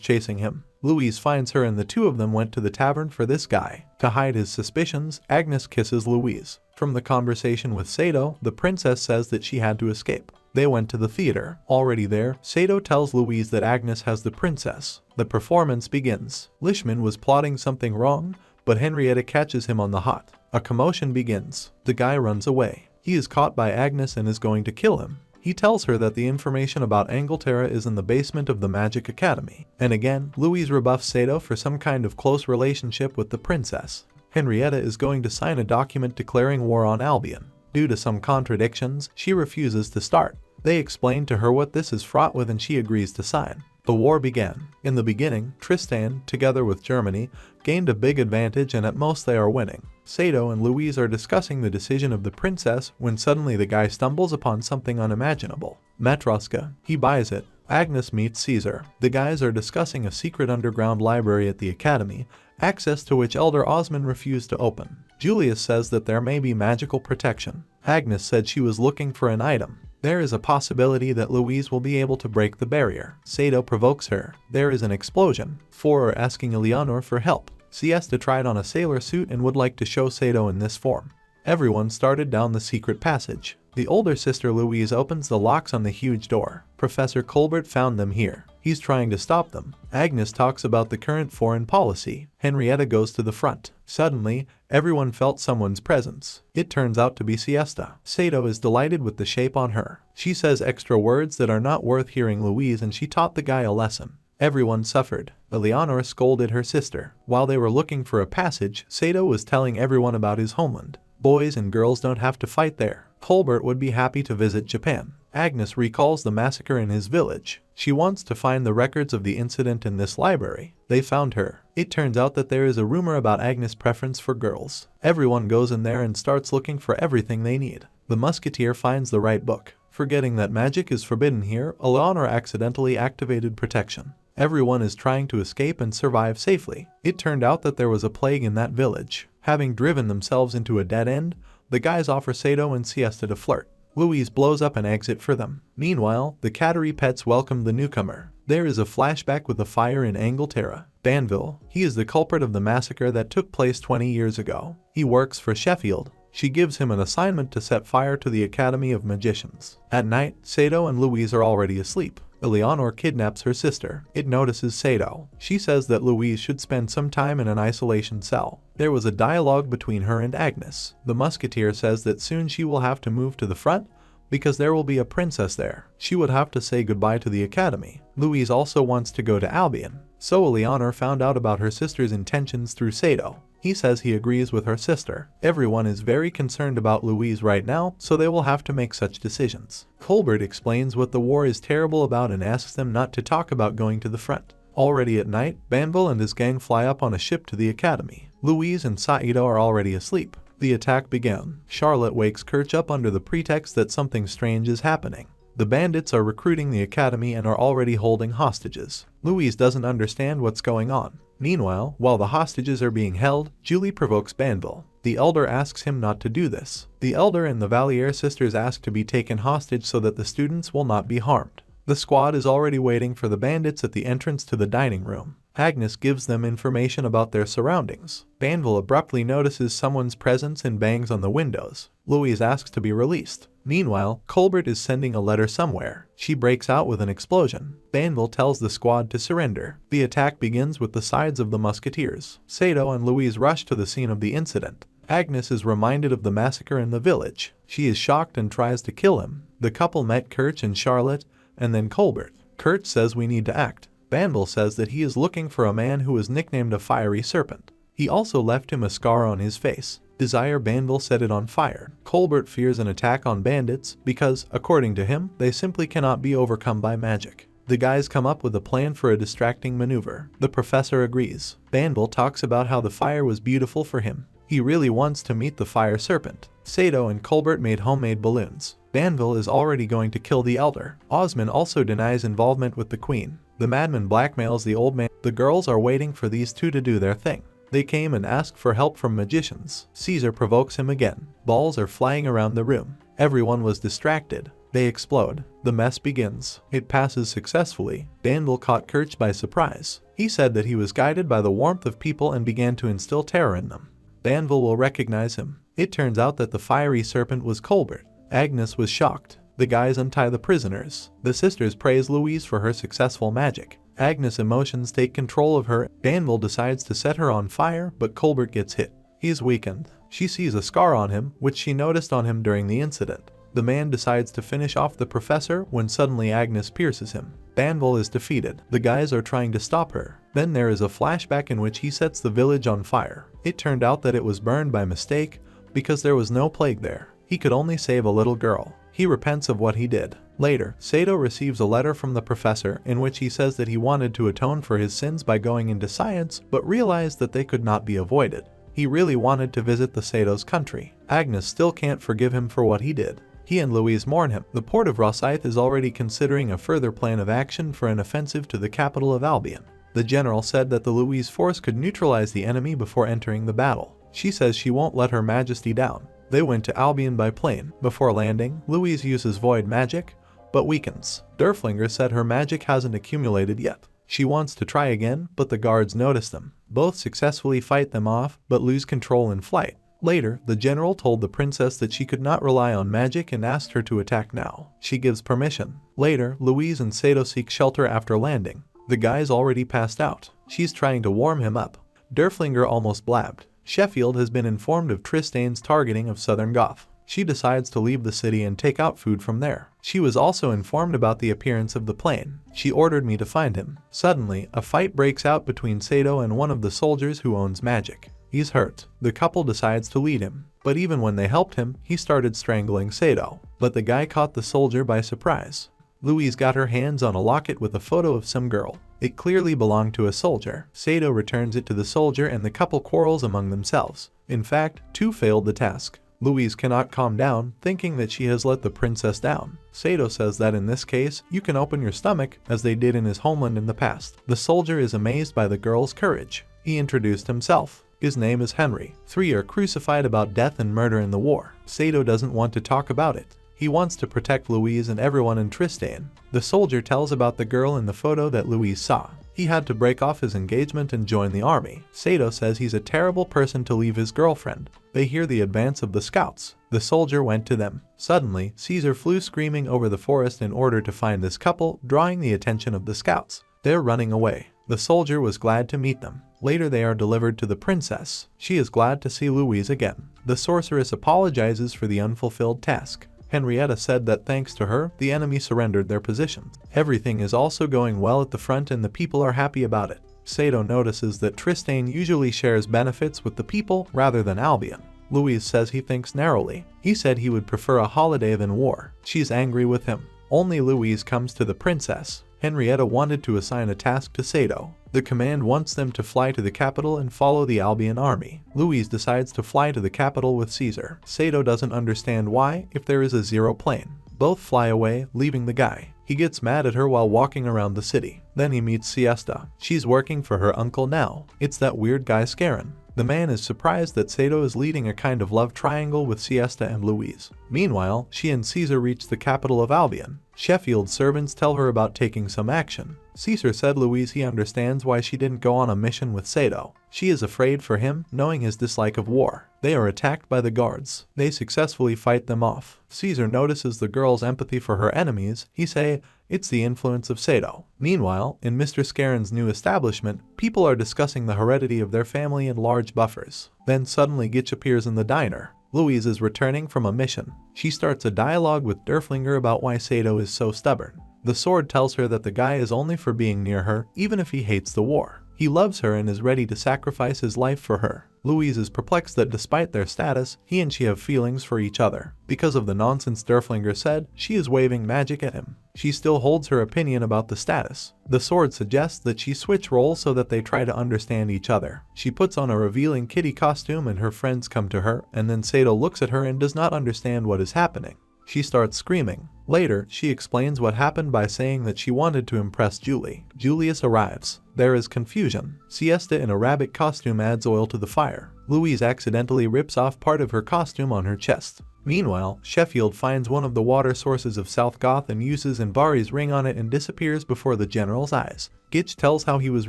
chasing him. Louise finds her and the two of them went to the tavern for this guy. To hide his suspicions, Agnes kisses Louise. From the conversation with Saito, the princess says that she had to escape. They went to the theater. Already there, Saito tells Louise that Agnes has the princess. The performance begins. Leishman was plotting something wrong, but Henrietta catches him on the hot. A commotion begins. The guy runs away. He is caught by Agnes and is going to kill him. He tells her that the information about Angleterra is in the basement of the Magic Academy. And again, Louise rebuffs Saito for some kind of close relationship with the princess. Henrietta is going to sign a document declaring war on Albion. Due to some contradictions, she refuses to start. They explain to her what this is fraught with and she agrees to sign. The war began. In the beginning, Tristain, together with Germany, gained a big advantage and at most they are winning. Saito and Louise are discussing the decision of the princess when suddenly the guy stumbles upon something unimaginable. Matroska. He buys it. Agnes meets Caesar. The guys are discussing a secret underground library at the academy, access to which Elder Osman refused to open. Julius says that there may be magical protection. Agnes said she was looking for an item. There is a possibility that Louise will be able to break the barrier. Saito provokes her. There is an explosion. Four are asking Eleanor for help. Siesta tried on a sailor suit and would like to show Saito in this form. Everyone started down the secret passage. The older sister Louise opens the locks on the huge door. Professor Colbert found them here. He's trying to stop them. Agnes talks about the current foreign policy. Henrietta goes to the front. Suddenly, everyone felt someone's presence. It turns out to be Siesta. Saito is delighted with the shape on her. She says extra words that are not worth hearing Louise and she taught the guy a lesson. Everyone suffered. Eleanor scolded her sister. While they were looking for a passage, Saito was telling everyone about his homeland. Boys and girls don't have to fight there. Colbert would be happy to visit Japan. Agnes recalls the massacre in his village. She wants to find the records of the incident in this library. They found her. It turns out that there is a rumor about Agnes' preference for girls. Everyone goes in there and starts looking for everything they need. The musketeer finds the right book. Forgetting that magic is forbidden here, Eleanor accidentally activated protection. Everyone is trying to escape and survive safely. It turned out that there was a plague in that village. Having driven themselves into a dead end, the guys offer Saito and Siesta to flirt. Louise blows up an exit for them. Meanwhile, the Cattery pets welcome the newcomer. There is a flashback with a fire in Angleterra. Banville. He is the culprit of the massacre that took place 20 years ago. He works for Sheffield. She gives him an assignment to set fire to the Academy of Magicians. At night, Saito and Louise are already asleep. Eleanor kidnaps her sister. It notices Saito. She says that Louise should spend some time in an isolation cell. There was a dialogue between her and Agnes. The musketeer says that soon she will have to move to the front because there will be a princess there. She would have to say goodbye to the academy. Louise also wants to go to Albion. So Eleanor found out about her sister's intentions through Saito. He says he agrees with her sister. Everyone is very concerned about Louise right now, so they will have to make such decisions. Colbert explains what the war is terrible about and asks them not to talk about going to the front. Already at night, Banville and his gang fly up on a ship to the academy. Louise and Saito are already asleep. The attack began. Charlotte wakes Kirch up under the pretext that something strange is happening. The bandits are recruiting the academy and are already holding hostages. Louise doesn't understand what's going on. Meanwhile, while the hostages are being held, Julie provokes Banville. The elder asks him not to do this. The elder and the Valier sisters ask to be taken hostage so that the students will not be harmed. The squad is already waiting for the bandits at the entrance to the dining room. Agnes gives them information about their surroundings. Banville abruptly notices someone's presence and bangs on the windows. Louise asks to be released. Meanwhile, Colbert is sending a letter somewhere. She breaks out with an explosion. Banville tells the squad to surrender. The attack begins with the sides of the musketeers. Saito and Louise rush to the scene of the incident. Agnes is reminded of the massacre in the village. She is shocked and tries to kill him. The couple met Kirch and Charlotte, and then Colbert. Kirch says we need to act. Banville says that he is looking for a man who is nicknamed a fiery serpent. He also left him a scar on his face. Desire Banville set it on fire. Colbert fears an attack on bandits because, according to him, they simply cannot be overcome by magic. The guys come up with a plan for a distracting maneuver. The professor agrees. Banville talks about how the fire was beautiful for him. He really wants to meet the fire serpent. Saito and Colbert made homemade balloons. Banville is already going to kill the elder. Osmond also denies involvement with the queen. The madman blackmails the old man. The girls are waiting for these two to do their thing. They came and asked for help from magicians. Caesar provokes him again. Balls are flying around the room. Everyone was distracted. They explode. The mess begins. It passes successfully. Banville caught Kirch by surprise. He said that he was guided by the warmth of people and began to instill terror in them. Banville will recognize him. It turns out that the fiery serpent was Colbert. Agnes was shocked. The guys untie the prisoners. The sisters praise Louise for her successful magic. Agnes' emotions take control of her. Banville decides to set her on fire, but Colbert gets hit. He's weakened. She sees a scar on him, which she noticed on him during the incident. The man decides to finish off the professor when suddenly Agnes pierces him. Banville is defeated. The guys are trying to stop her. Then there is a flashback in which he sets the village on fire. It turned out that it was burned by mistake because there was no plague there. He could only save a little girl. He repents of what he did. Later, Saito receives a letter from the professor in which he says that he wanted to atone for his sins by going into science, but realized that they could not be avoided. He really wanted to visit the Saito's country. Agnes still can't forgive him for what he did. He and Louise mourn him. The port of Rosyth is already considering a further plan of action for an offensive to the capital of Albion. The general said that the Louise force could neutralize the enemy before entering the battle. She says she won't let her majesty down. They went to Albion by plane. Before landing, Louise uses void magic, but weakens. Derflinger said her magic hasn't accumulated yet. She wants to try again, but the guards notice them. Both successfully fight them off, but lose control in flight. Later, the general told the princess that she could not rely on magic and asked her to attack now. She gives permission. Later, Louise and Saito seek shelter after landing. The guy's already passed out. She's trying to warm him up. Derflinger almost blabbed. Sheffield has been informed of Tristain's targeting of Southern Goth. She decides to leave the city and take out food from there. She was also informed about the appearance of the plane. She ordered me to find him. Suddenly, a fight breaks out between Saito and one of the soldiers who owns magic. He's hurt. The couple decides to lead him. But even when they helped him, he started strangling Saito. But the guy caught the soldier by surprise. Louise got her hands on a locket with a photo of some girl. It clearly belonged to a soldier. Saito returns it to the soldier and the couple quarrels among themselves. In fact, two failed the task. Louise cannot calm down, thinking that she has let the princess down. Saito says that in this case, you can open your stomach, as they did in his homeland in the past. The soldier is amazed by the girl's courage. He introduced himself. His name is Henry. 3 are crucified about death and murder in the war. Saito doesn't want to talk about it. He wants to protect Louise and everyone in Tristain. The soldier tells about the girl in the photo that Louise saw. He had to break off his engagement and join the army. Saito says he's a terrible person to leave his girlfriend. They hear the advance of the scouts. The soldier went to them. Suddenly, Caesar flew screaming over the forest in order to find this couple, drawing the attention of the scouts. They're running away. The soldier was glad to meet them. Later they are delivered to the princess. She is glad to see Louise again. The sorceress apologizes for the unfulfilled task. Henrietta said that thanks to her, the enemy surrendered their positions. Everything is also going well at the front and the people are happy about it. Saito notices that Tristain usually shares benefits with the people rather than Albion. Louise says he thinks narrowly. He said he would prefer a holiday than war. She's angry with him. Only Louise comes to the princess. Henrietta wanted to assign a task to Saito. The command wants them to fly to the capital and follow the Albion army. Louise decides to fly to the capital with Caesar. Saito doesn't understand why if there is a zero plane. Both fly away, leaving the guy. He gets mad at her while walking around the city. Then he meets Siesta. She's working for her uncle now. It's that weird guy Scarin. The man is surprised that Saito is leading a kind of love triangle with Siesta and Louise. Meanwhile, she and Caesar reach the capital of Albion. Sheffield's servants tell her about taking some action. Caesar said Louise he understands why she didn't go on a mission with Saito. She is afraid for him, knowing his dislike of war. They are attacked by the guards. They successfully fight them off. Caesar notices the girl's empathy for her enemies. He say, it's the influence of Saito. Meanwhile, in Mr. Scarin's new establishment, people are discussing the heredity of their family in large buffers. Then suddenly Gitch appears in the diner. Louise is returning from a mission. She starts a dialogue with Derflinger about why Saito is so stubborn. The sword tells her that the guy is only for being near her, even if he hates the war. He loves her and is ready to sacrifice his life for her. Louise is perplexed that despite their status, he and she have feelings for each other. Because of the nonsense Derflinger said, she is waving magic at him. She still holds her opinion about the status. The sword suggests that she switch roles so that they try to understand each other. She puts on a revealing kitty costume and her friends come to her, and then Saito looks at her and does not understand what is happening. She starts screaming. Later, she explains what happened by saying that she wanted to impress Julie. Julius arrives. There is confusion. Siesta in a rabbit costume adds oil to the fire. Louise accidentally rips off part of her costume on her chest. Meanwhile, Sheffield finds one of the water sources of South Goth and uses Inbari's ring on it and disappears before the general's eyes. Gitch tells how he was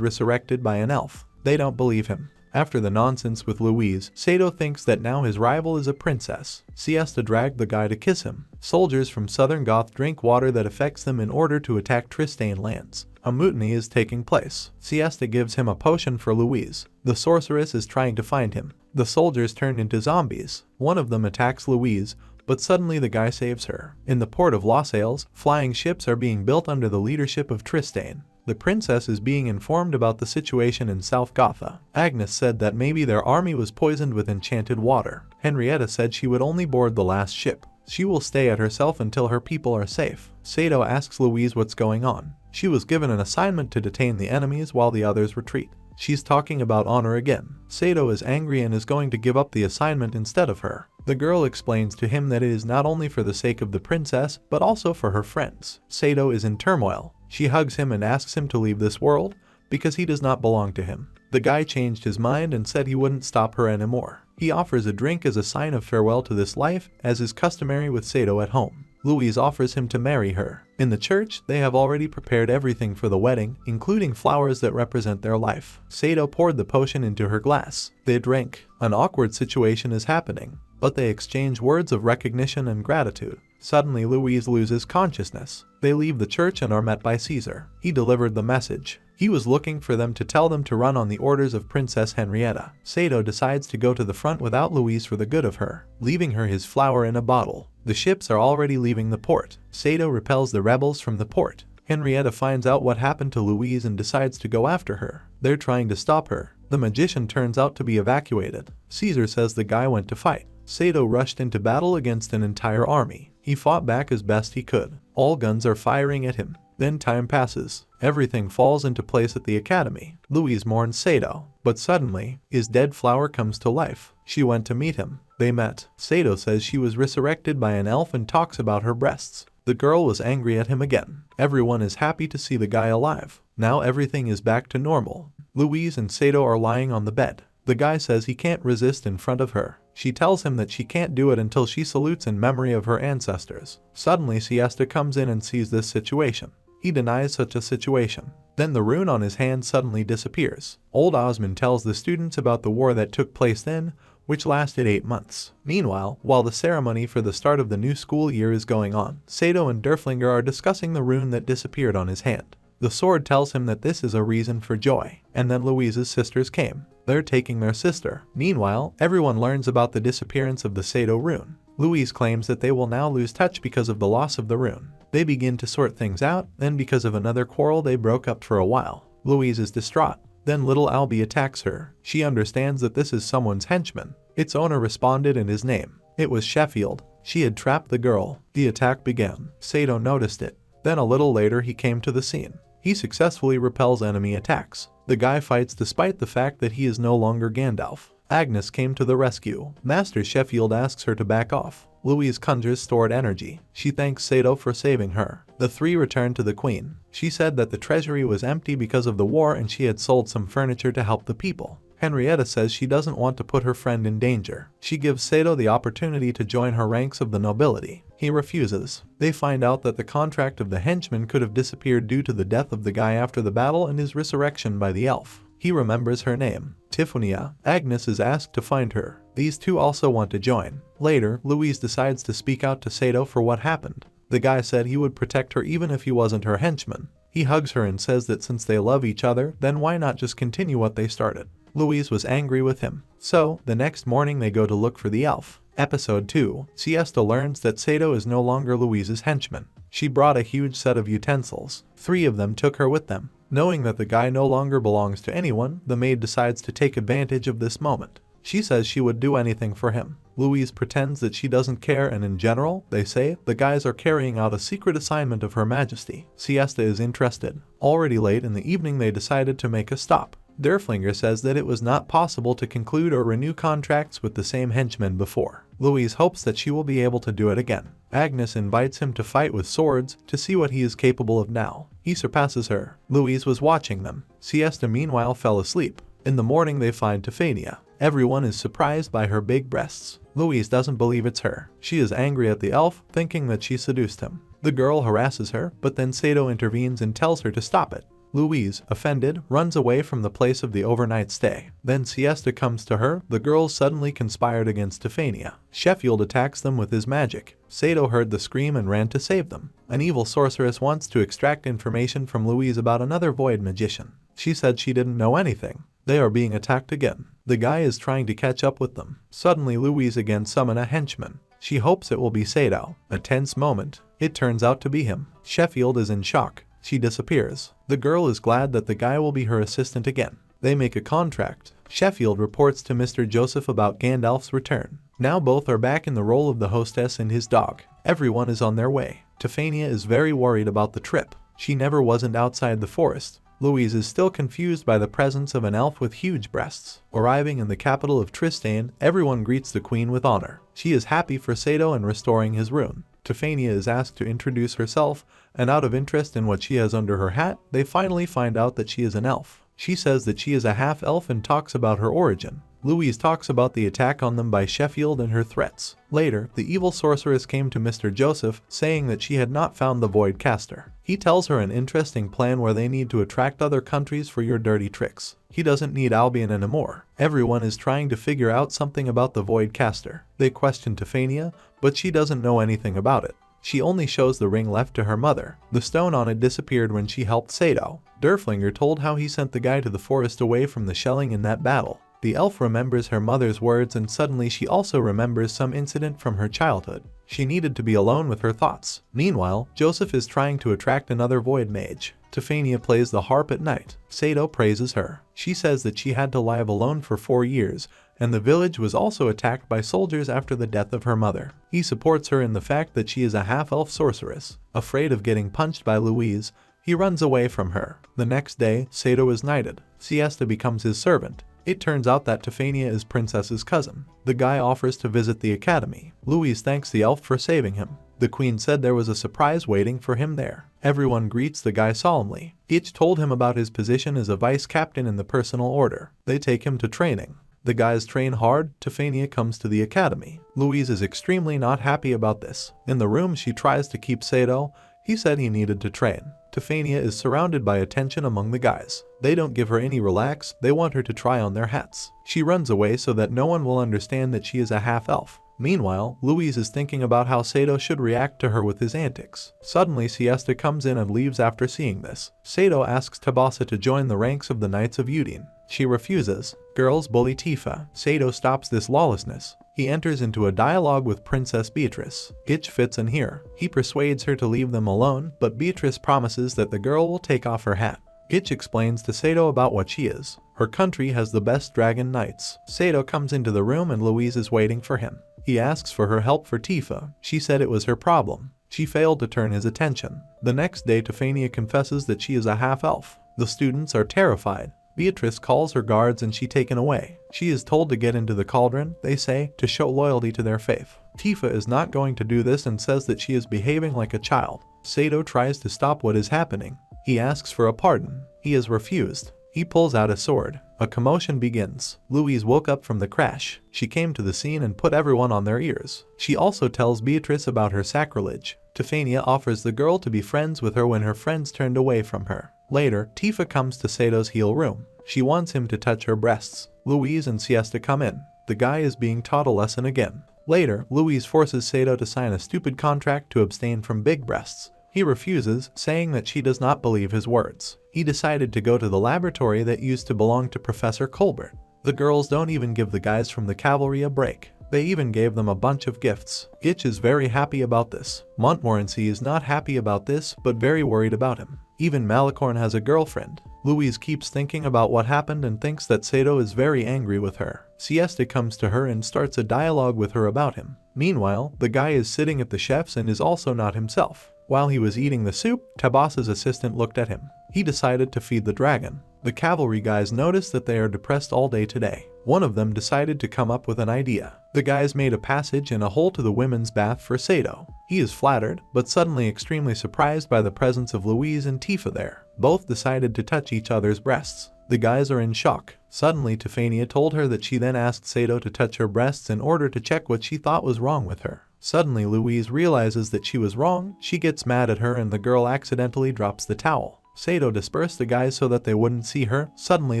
resurrected by an elf. They don't believe him. After the nonsense with Louise, Saito thinks that now his rival is a princess. Siesta dragged the guy to kiss him. Soldiers from Southern Goth drink water that affects them in order to attack Tristain lands. A mutiny is taking place. Siesta gives him a potion for Louise. The sorceress is trying to find him. The soldiers turn into zombies. One of them attacks Louise, but suddenly the guy saves her. In the port of Losails, flying ships are being built under the leadership of Tristain. The princess is being informed about the situation in South Gotha. Agnes said that maybe their army was poisoned with enchanted water. Henrietta said she would only board the last ship. She will stay at herself until her people are safe. Saito asks Louise what's going on. She was given an assignment to detain the enemies while the others retreat. She's talking about honor again. Saito is angry and is going to give up the assignment instead of her. The girl explains to him that it is not only for the sake of the princess, but also for her friends. Saito is in turmoil. She hugs him and asks him to leave this world because he does not belong to him. The guy changed his mind and said he wouldn't stop her anymore. He offers a drink as a sign of farewell to this life, as is customary with Saito at home. Louise offers him to marry her. In the church, they have already prepared everything for the wedding, including flowers that represent their life. Saito poured the potion into her glass. They drink. An awkward situation is happening, but they exchange words of recognition and gratitude. Suddenly, Louise loses consciousness. They leave the church and are met by Caesar. He delivered the message. He was looking for them to tell them to run on the orders of Princess Henrietta. Saito decides to go to the front without Louise for the good of her, leaving her his flower in a bottle. The ships are already leaving the port. Saito repels the rebels from the port. Henrietta finds out what happened to Louise and decides to go after her. They're trying to stop her. The magician turns out to be evacuated. Caesar says the guy went to fight. Saito rushed into battle against an entire army. He fought back as best he could. All guns are firing at him. Then time passes. Everything falls into place at the academy. Louise mourns Saito, but suddenly, his dead flower comes to life. She went to meet him. They met. Saito says she was resurrected by an elf and talks about her breasts. The girl was angry at him again. Everyone is happy to see the guy alive. Now everything is back to normal. Louise and Saito are lying on the bed. The guy says he can't resist in front of her. She tells him that she can't do it until she salutes in memory of her ancestors. Suddenly, Siesta comes in and sees this situation. He denies such a situation. Then the rune on his hand suddenly disappears. Old Osmond tells the students about the war that took place then, which lasted 8 months. Meanwhile, while the ceremony for the start of the new school year is going on, Saito and Derflinger are discussing the rune that disappeared on his hand. The sword tells him that this is a reason for joy, and that Louise's sisters came. They're taking their sister. Meanwhile, everyone learns about the disappearance of the Saito rune. Louise claims that they will now lose touch because of the loss of the rune. They begin to sort things out, then because of another quarrel they broke up for a while. Louise is distraught. Then little Albie attacks her. She understands that this is someone's henchman. Its owner responded in his name. It was Sheffield. She had trapped the girl. The attack began. Saito noticed it. Then a little later he came to the scene. He successfully repels enemy attacks. The guy fights despite the fact that he is no longer Gandalf. Agnes came to the rescue. Master Sheffield asks her to back off. Louise conjures stored energy. She thanks Saito for saving her. The three return to the queen. She said that the treasury was empty because of the war and she had sold some furniture to help the people. Henrietta says she doesn't want to put her friend in danger. She gives Saito the opportunity to join her ranks of the nobility. He refuses. They find out that the contract of the henchman could have disappeared due to the death of the guy after the battle and his resurrection by the elf. He remembers her name, Tiffania. Agnes is asked to find her. These two also want to join. Later, Louise decides to speak out to Saito for what happened. The guy said he would protect her even if he wasn't her henchman. He hugs her and says that since they love each other, then why not just continue what they started. Louise was angry with him. So, the next morning they go to look for the elf. Episode 2, Siesta learns that Saito is no longer Louise's henchman. She brought a huge set of utensils. 3 of them took her with them. Knowing that the guy no longer belongs to anyone, the maid decides to take advantage of this moment. She says she would do anything for him. Louise pretends that she doesn't care, and in general, they say, the guys are carrying out a secret assignment of Her Majesty. Siesta is interested. Already late in the evening, they decided to make a stop. Derflinger says that it was not possible to conclude or renew contracts with the same henchmen before. Louise hopes that she will be able to do it again. Agnes invites him to fight with swords to see what he is capable of now. He surpasses her. Louise was watching them. Siesta meanwhile fell asleep. In the morning they find Tiffania. Everyone is surprised by her big breasts. Louise doesn't believe it's her. She is angry at the elf, thinking that she seduced him. The girl harasses her, but then Saito intervenes and tells her to stop it. Louise, offended, runs away from the place of the overnight stay. Then Siesta comes to her. The girls suddenly conspired against Tiffania. Sheffield attacks them with his magic. Saito heard the scream and ran to save them. An evil sorceress wants to extract information from Louise about another void magician. She said she didn't know anything. They are being attacked again. The guy is trying to catch up with them. Suddenly Louise again summons a henchman. She hopes it will be Saito. A tense moment. It turns out to be him. Sheffield is in shock. She disappears. The girl is glad that the guy will be her assistant again. They make a contract. Sheffield reports to Mr. Joseph about Gandalf's return. Now both are back in the role of the hostess and his dog. Everyone is on their way. Tiffania is very worried about the trip. She never wasn't outside the forest. Louise is still confused by the presence of an elf with huge breasts. Arriving in the capital of Tristain, everyone greets the queen with honor. She is happy for Saito and restoring his rune. Tiffania is asked to introduce herself, and out of interest in what she has under her hat, they finally find out that she is an elf. She says that she is a half-elf and talks about her origin. Louise talks about the attack on them by Sheffield and her threats. Later, the evil sorceress came to Mr. Joseph, saying that she had not found the void caster. He tells her an interesting plan where they need to attract other countries for your dirty tricks. He doesn't need Albion anymore. Everyone is trying to figure out something about the void caster. They question Tiffania, but she doesn't know anything about it. She only shows the ring left to her mother. The stone on it disappeared when she helped Saito. Derflinger told how he sent the guy to the forest away from the shelling in that battle. The elf remembers her mother's words, and suddenly she also remembers some incident from her childhood. She needed to be alone with her thoughts. Meanwhile, Joseph is trying to attract another void mage. Tiffania plays the harp at night. Saito praises her. She says that she had to live alone for 4 years, and the village was also attacked by soldiers after the death of her mother. He supports her in the fact that she is a half-elf sorceress. Afraid of getting punched by Louise, he runs away from her. The next day, Saito is knighted. Siesta becomes his servant. It turns out that Tiffania is Princess's cousin. The guy offers to visit the academy. Louise thanks the elf for saving him. The queen said there was a surprise waiting for him there. Everyone greets the guy solemnly. Each told him about his position as a vice captain in the personal order. They take him to training. The guys train hard. Tiffania comes to the academy. Louise is extremely not happy about this. In the room, she tries to keep Saito. He said he needed to train. Tiffania is surrounded by attention among the guys. They don't give her any relax, they want her to try on their hats. She runs away so that no one will understand that she is a half-elf. Meanwhile, Louise is thinking about how Saito should react to her with his antics. Suddenly, Siesta comes in and leaves after seeing this. Saito asks Tabitha to join the ranks of the Knights of Udine. She refuses. Girls bully Tifa. Saito stops this lawlessness. He enters into a dialogue with Princess Beatrice. Itch fits in here. He persuades her to leave them alone, but Beatrice promises that the girl will take off her hat. Itch explains to Saito about what she is. Her country has the best dragon knights. Saito comes into the room and Louise is waiting for him. He asks for her help for Tifa. She said it was her problem. She failed to turn his attention. The next day, Tiffania confesses that she is a half-elf. The students are terrified. Beatrice calls her guards and she's taken away. She is told to get into the cauldron, they say, to show loyalty to their faith. Tifa is not going to do this and says that she is behaving like a child. Saito tries to stop what is happening. He asks for a pardon. He is refused. He pulls out a sword. A commotion begins. Louise woke up from the crash. She came to the scene and put everyone on their ears. She also tells Beatrice about her sacrilege. Tiffania offers the girl to be friends with her when her friends turned away from her. Later, Tifa comes to Sato's heel room. She wants him to touch her breasts. Louise and Siesta come in. The guy is being taught a lesson again. Later, Louise forces Saito to sign a stupid contract to abstain from big breasts. He refuses, saying that she does not believe his words. He decided to go to the laboratory that used to belong to Professor Colbert. The girls don't even give the guys from the cavalry a break. They even gave them a bunch of gifts. Itch is very happy about this. Montmorency is not happy about this, but very worried about him. Even Malicorn has a girlfriend. Louise keeps thinking about what happened and thinks that Saito is very angry with her. Siesta comes to her and starts a dialogue with her about him. Meanwhile, the guy is sitting at the chef's and is also not himself. While he was eating the soup, Tabitha's assistant looked at him. He decided to feed the dragon. The cavalry guys notice that they are depressed all day today. One of them decided to come up with an idea. The guys made a passage and a hole to the women's bath for Saito. He is flattered, but suddenly extremely surprised by the presence of Louise and Tifa there. Both decided to touch each other's breasts. The guys are in shock. Suddenly Tiffania told her that she then asked Saito to touch her breasts in order to check what she thought was wrong with her. Suddenly Louise realizes that she was wrong. She gets mad at her and the girl accidentally drops the towel. Saito dispersed the guys so that they wouldn't see her. Suddenly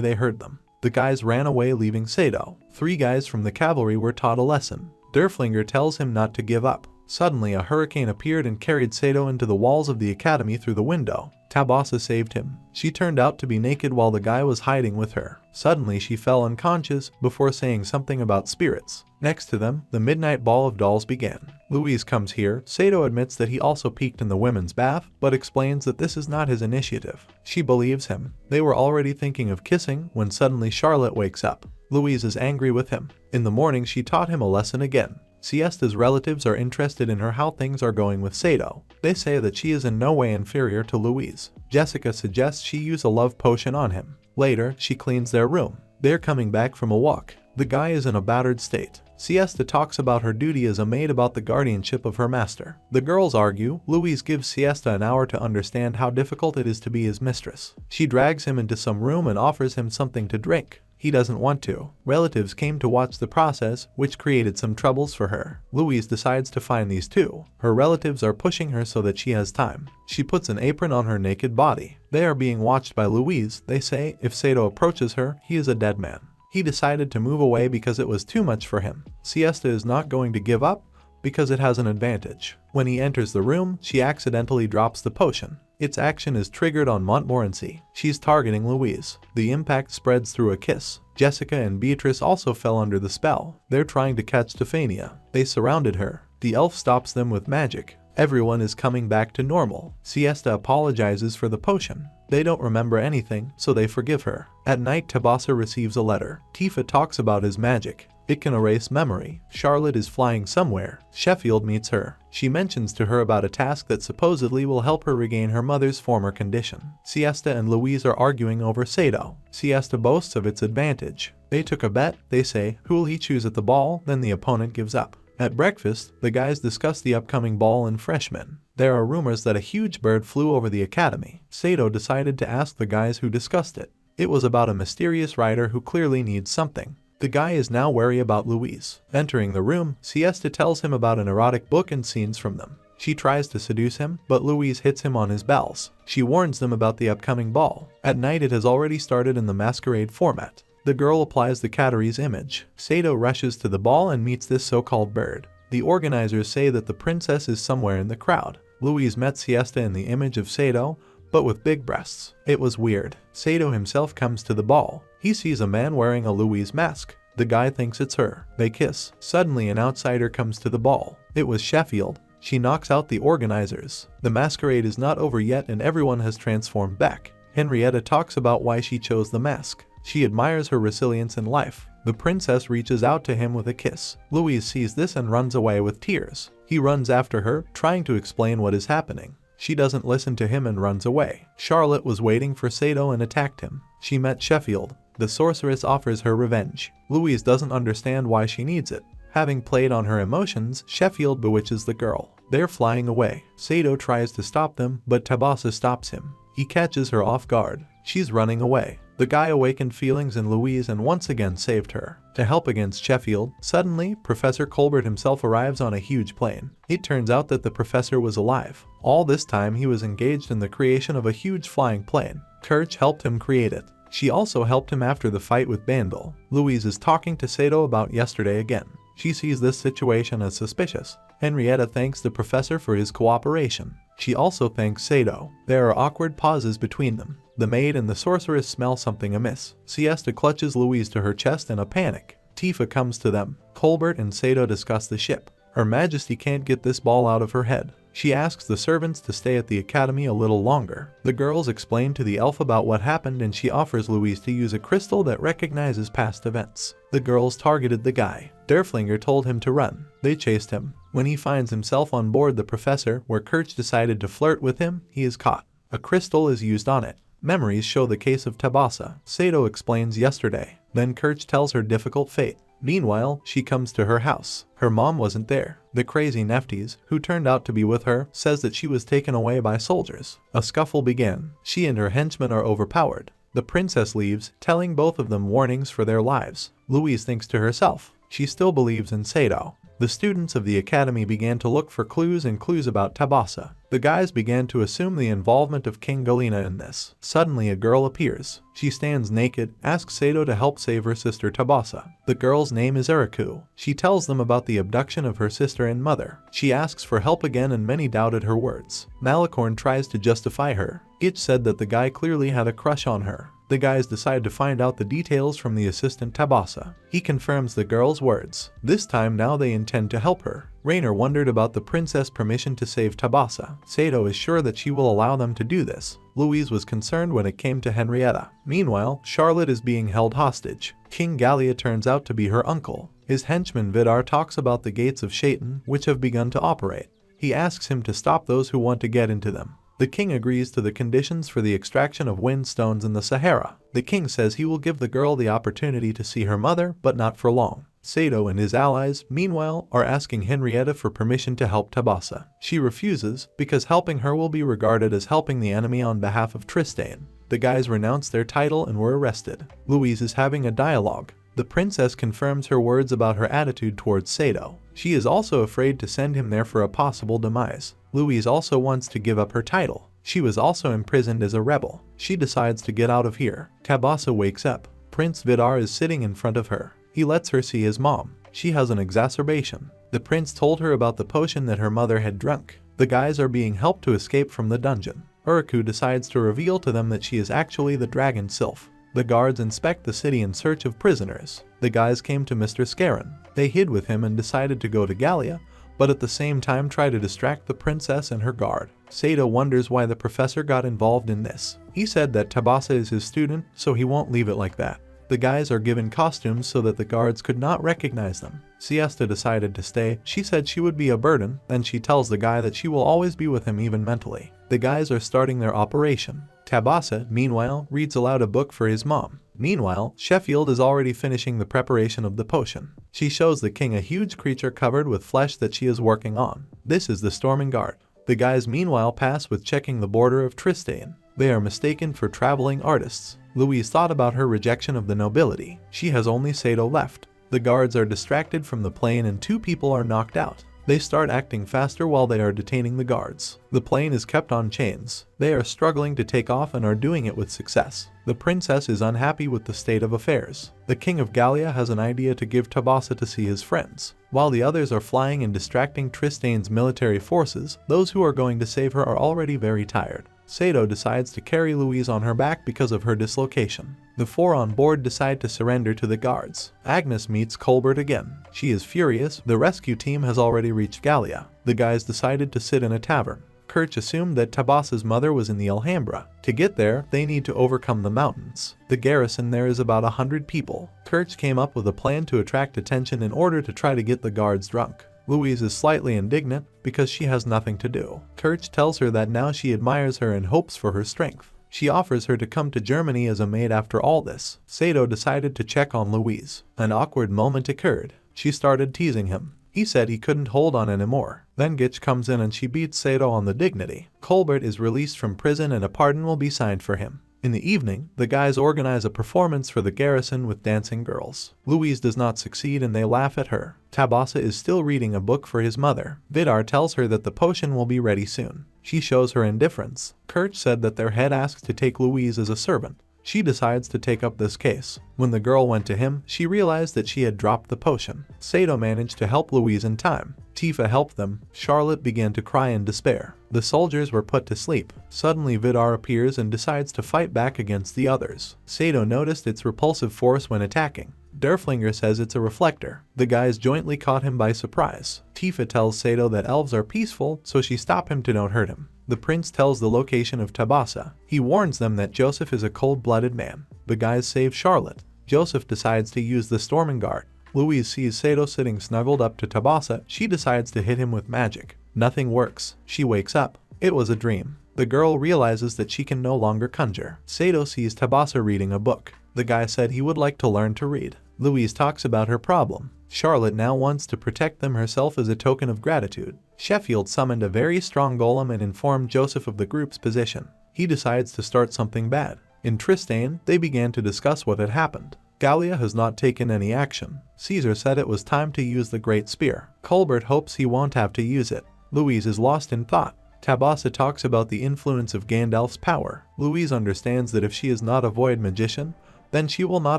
they heard them. The guys ran away, leaving Saito. 3 guys from the cavalry were taught a lesson. Derflinger tells him not to give up. Suddenly a hurricane appeared and carried Saito into the walls of the academy through the window. Tabitha saved him. She turned out to be naked while the guy was hiding with her. Suddenly she fell unconscious before saying something about spirits. Next to them, the midnight ball of dolls began. Louise comes here. Saito admits that he also peeked in the women's bath, but explains that this is not his initiative. She believes him. They were already thinking of kissing when suddenly Charlotte wakes up. Louise is angry with him. In the morning she taught him a lesson again. Siesta's relatives are interested in her how things are going with Saito. They say that she is in no way inferior to Louise. Jessica suggests she use a love potion on him. Later, she cleans their room. They're coming back from a walk. The guy is in a battered state. Siesta talks about her duty as a maid about the guardianship of her master. The girls argue. Louise gives Siesta an hour to understand how difficult it is to be his mistress. She drags him into some room and offers him something to drink. He doesn't want to. Relatives came to watch the process, which created some troubles for her. Louise decides to find these 2. Her relatives are pushing her so that she has time. She puts an apron on her naked body. They are being watched by Louise. They say if Saito approaches her, he is a dead man. He decided to move away because it was too much for him. Siesta is not going to give up because it has an advantage. When he enters the room, she accidentally drops the potion. Its action is triggered on Montmorency. She's targeting Louise. The impact spreads through a kiss. Jessica and Beatrice also fell under the spell. They're trying to catch Tiffania. They surrounded her. The elf stops them with magic. Everyone is coming back to normal. Siesta apologizes for the potion. They don't remember anything, so they forgive her. At night, Tabitha receives a letter. Tifa talks about his magic. It can erase memory. Charlotte is flying somewhere. Sheffield meets her. She mentions to her about a task that supposedly will help her regain her mother's former condition. Siesta and Louise are arguing over Saito. Siesta boasts of its advantage. They took a bet. They say, who'll he choose at the ball? Then the opponent gives up. At breakfast, the guys discuss the upcoming ball in freshmen. There are rumors that a huge bird flew over the academy. Saito decided to ask the guys who discussed it. It was about a mysterious rider who clearly needs something. The guy is now wary about Louise. Entering the room, Siesta tells him about an erotic book and scenes from them. She tries to seduce him, but Louise hits him on his bowels. She warns them about the upcoming ball. At night, it has already started in the masquerade format. The girl applies the Kateri's image. Saito rushes to the ball and meets this so-called bird. The organizers say that the princess is somewhere in the crowd. Louise met Siesta in the image of Saito, but with big breasts. It was weird. Saito himself comes to the ball. He sees a man wearing a Louise mask. The guy thinks it's her. They kiss. Suddenly an outsider comes to the ball. It was Sheffield. She knocks out the organizers. The masquerade is not over yet and everyone has transformed back. Henrietta talks about why she chose the mask. She admires her resilience in life. The princess reaches out to him with a kiss. Louise sees this and runs away with tears. He runs after her, trying to explain what is happening. She doesn't listen to him and runs away. Charlotte was waiting for Saito and attacked him. She met Sheffield. The sorceress offers her revenge. Louise doesn't understand why she needs it. Having played on her emotions, Sheffield bewitches the girl. They're flying away. Saito tries to stop them, but Tabitha stops him. He catches her off guard. She's running away. The guy awakened feelings in Louise and once again saved her. To help against Sheffield, suddenly, Professor Colbert himself arrives on a huge plane. It turns out that the professor was alive. All this time he was engaged in the creation of a huge flying plane. Kirch helped him create it. She also helped him after the fight with Bandel. Louise is talking to Saito about yesterday again. She sees this situation as suspicious. Henrietta thanks the professor for his cooperation. She also thanks Saito. There are awkward pauses between them. The maid and the sorceress smell something amiss. Siesta clutches Louise to her chest in a panic. Tifa comes to them. Colbert and Saito discuss the ship. Her Majesty can't get this ball out of her head. She asks the servants to stay at the academy a little longer. The girls explain to the elf about what happened and she offers Louise to use a crystal that recognizes past events. The girls targeted the guy. Derflinger told him to run. They chased him. When he finds himself on board the professor, where Kirch decided to flirt with him, he is caught. A crystal is used on it. Memories show the case of Tabitha. Saito explains yesterday. Then Kirch tells her difficult fate. Meanwhile, she comes to her house. Her mom wasn't there. The crazy Neftis, who turned out to be with her, says that she was taken away by soldiers. A scuffle began. She and her henchmen are overpowered. The princess leaves, telling both of them warnings for their lives. Louise thinks to herself. She still believes in Saito. The students of the academy began to look for clues about Tabitha. The guys began to assume the involvement of King Galena in this. Suddenly a girl appears. She stands naked, asks Saito to help save her sister Tabitha. The girl's name is Uriku. She tells them about the abduction of her sister and mother. She asks for help again and many doubted her words. Malicorn tries to justify her. Gitch said that the guy clearly had a crush on her. The guys decide to find out the details from the assistant Tabitha. He confirms the girl's words. This time now they intend to help her. Rainer wondered about the princess' permission to save Tabitha. Saito is sure that she will allow them to do this. Louise was concerned when it came to Henrietta. Meanwhile, Charlotte is being held hostage. King Gallia turns out to be her uncle. His henchman Vidar talks about the gates of Shaitan, which have begun to operate. He asks him to stop those who want to get into them. The king agrees to the conditions for the extraction of wind stones in the Sahara. The king says he will give the girl the opportunity to see her mother, but not for long. Saito and his allies, meanwhile, are asking Henrietta for permission to help Tabitha. She refuses, because helping her will be regarded as helping the enemy on behalf of Tristain. The guys renounce their title and were arrested. Louise is having a dialogue. The princess confirms her words about her attitude towards Saito. She is also afraid to send him there for a possible demise. Louise also wants to give up her title. She was also imprisoned as a rebel. She decides to get out of here. Tabitha wakes up. Prince Vidar is sitting in front of her. He lets her see his mom. She has an exacerbation. The prince told her about the potion that her mother had drunk. The guys are being helped to escape from the dungeon. Uriku decides to reveal to them that she is actually the dragon sylph. The guards inspect the city in search of prisoners. The guys came to Mr. Scaran. They hid with him and decided to go to Gallia, but at the same time try to distract the princess and her guard. Saito wonders why the professor got involved in this. He said that Tabitha is his student, so he won't leave it like that. The guys are given costumes so that the guards could not recognize them. Siesta decided to stay. She said she would be a burden, then she tells the guy that she will always be with him even mentally. The guys are starting their operation. Tabitha, meanwhile, reads aloud a book for his mom. Meanwhile, Sheffield is already finishing the preparation of the potion. She shows the king a huge creature covered with flesh that she is working on. This is the Storming Guard. The guys meanwhile pass with checking the border of Tristain. They are mistaken for traveling artists. Louise thought about her rejection of the nobility. She has only Saito left. The guards are distracted from the plane and 2 people are knocked out. They start acting faster while they are detaining the guards. The plane is kept on chains. They are struggling to take off and are doing it with success. The princess is unhappy with the state of affairs. The king of Gallia has an idea to give Tabitha to see his friends. While the others are flying and distracting Tristain's military forces, those who are going to save her are already very tired. Saito decides to carry Louise on her back because of her dislocation. The 4 on board decide to surrender to the guards. Agnes meets Colbert again. She is furious. The rescue team has already reached Gallia. The guys decided to sit in a tavern. Kirch assumed that Tabitha's mother was in the Alhambra. To get there, they need to overcome the mountains. The garrison there is about 100 people. Kirch came up with a plan to attract attention in order to try to get the guards drunk. Louise is slightly indignant because she has nothing to do. Kirch tells her that now she admires her and hopes for her strength. She offers her to come to Germany as a maid after all this. Saito decided to check on Louise. An awkward moment occurred. She started teasing him. He said he couldn't hold on anymore. Then Gitch comes in and she beats Saito on the dignity. Colbert is released from prison and a pardon will be signed for him. In the evening, the guys organize a performance for the garrison with dancing girls. Louise does not succeed and they laugh at her. Tabitha is still reading a book for his mother. Vidar tells her that the potion will be ready soon. She shows her indifference. Kirch said that their head asks to take Louise as a servant. She decides to take up this case. When the girl went to him, she realized that she had dropped the potion. Saito managed to help Louise in time. Tifa helped them. Charlotte began to cry in despair. The soldiers were put to sleep. Suddenly Vidar appears and decides to fight back against the others. Saito noticed its repulsive force when attacking. Derflinger says it's a reflector. The guys jointly caught him by surprise. Tifa tells Saito that elves are peaceful, so she stopped him to don't hurt him. The prince tells the location of Tabitha. He warns them that Joseph is a cold-blooded man. The guys save Charlotte. Joseph decides to use the storming guard. Louise sees Saito sitting snuggled up to Tabitha. She decides to hit him with magic. Nothing works. She wakes up. It was a dream. The girl realizes that she can no longer conjure. Saito sees Tabitha reading a book. The guy said he would like to learn to read. Louise talks about her problem. Charlotte now wants to protect them herself as a token of gratitude. Sheffield summoned a very strong golem and informed Joseph of the group's position. He decides to start something bad. In Tristain, they began to discuss what had happened. Gallia has not taken any action. Caesar said it was time to use the Great Spear. Colbert hopes he won't have to use it. Louise is lost in thought. Tabitha talks about the influence of Gandalf's power. Louise understands that if she is not a void magician, then she will not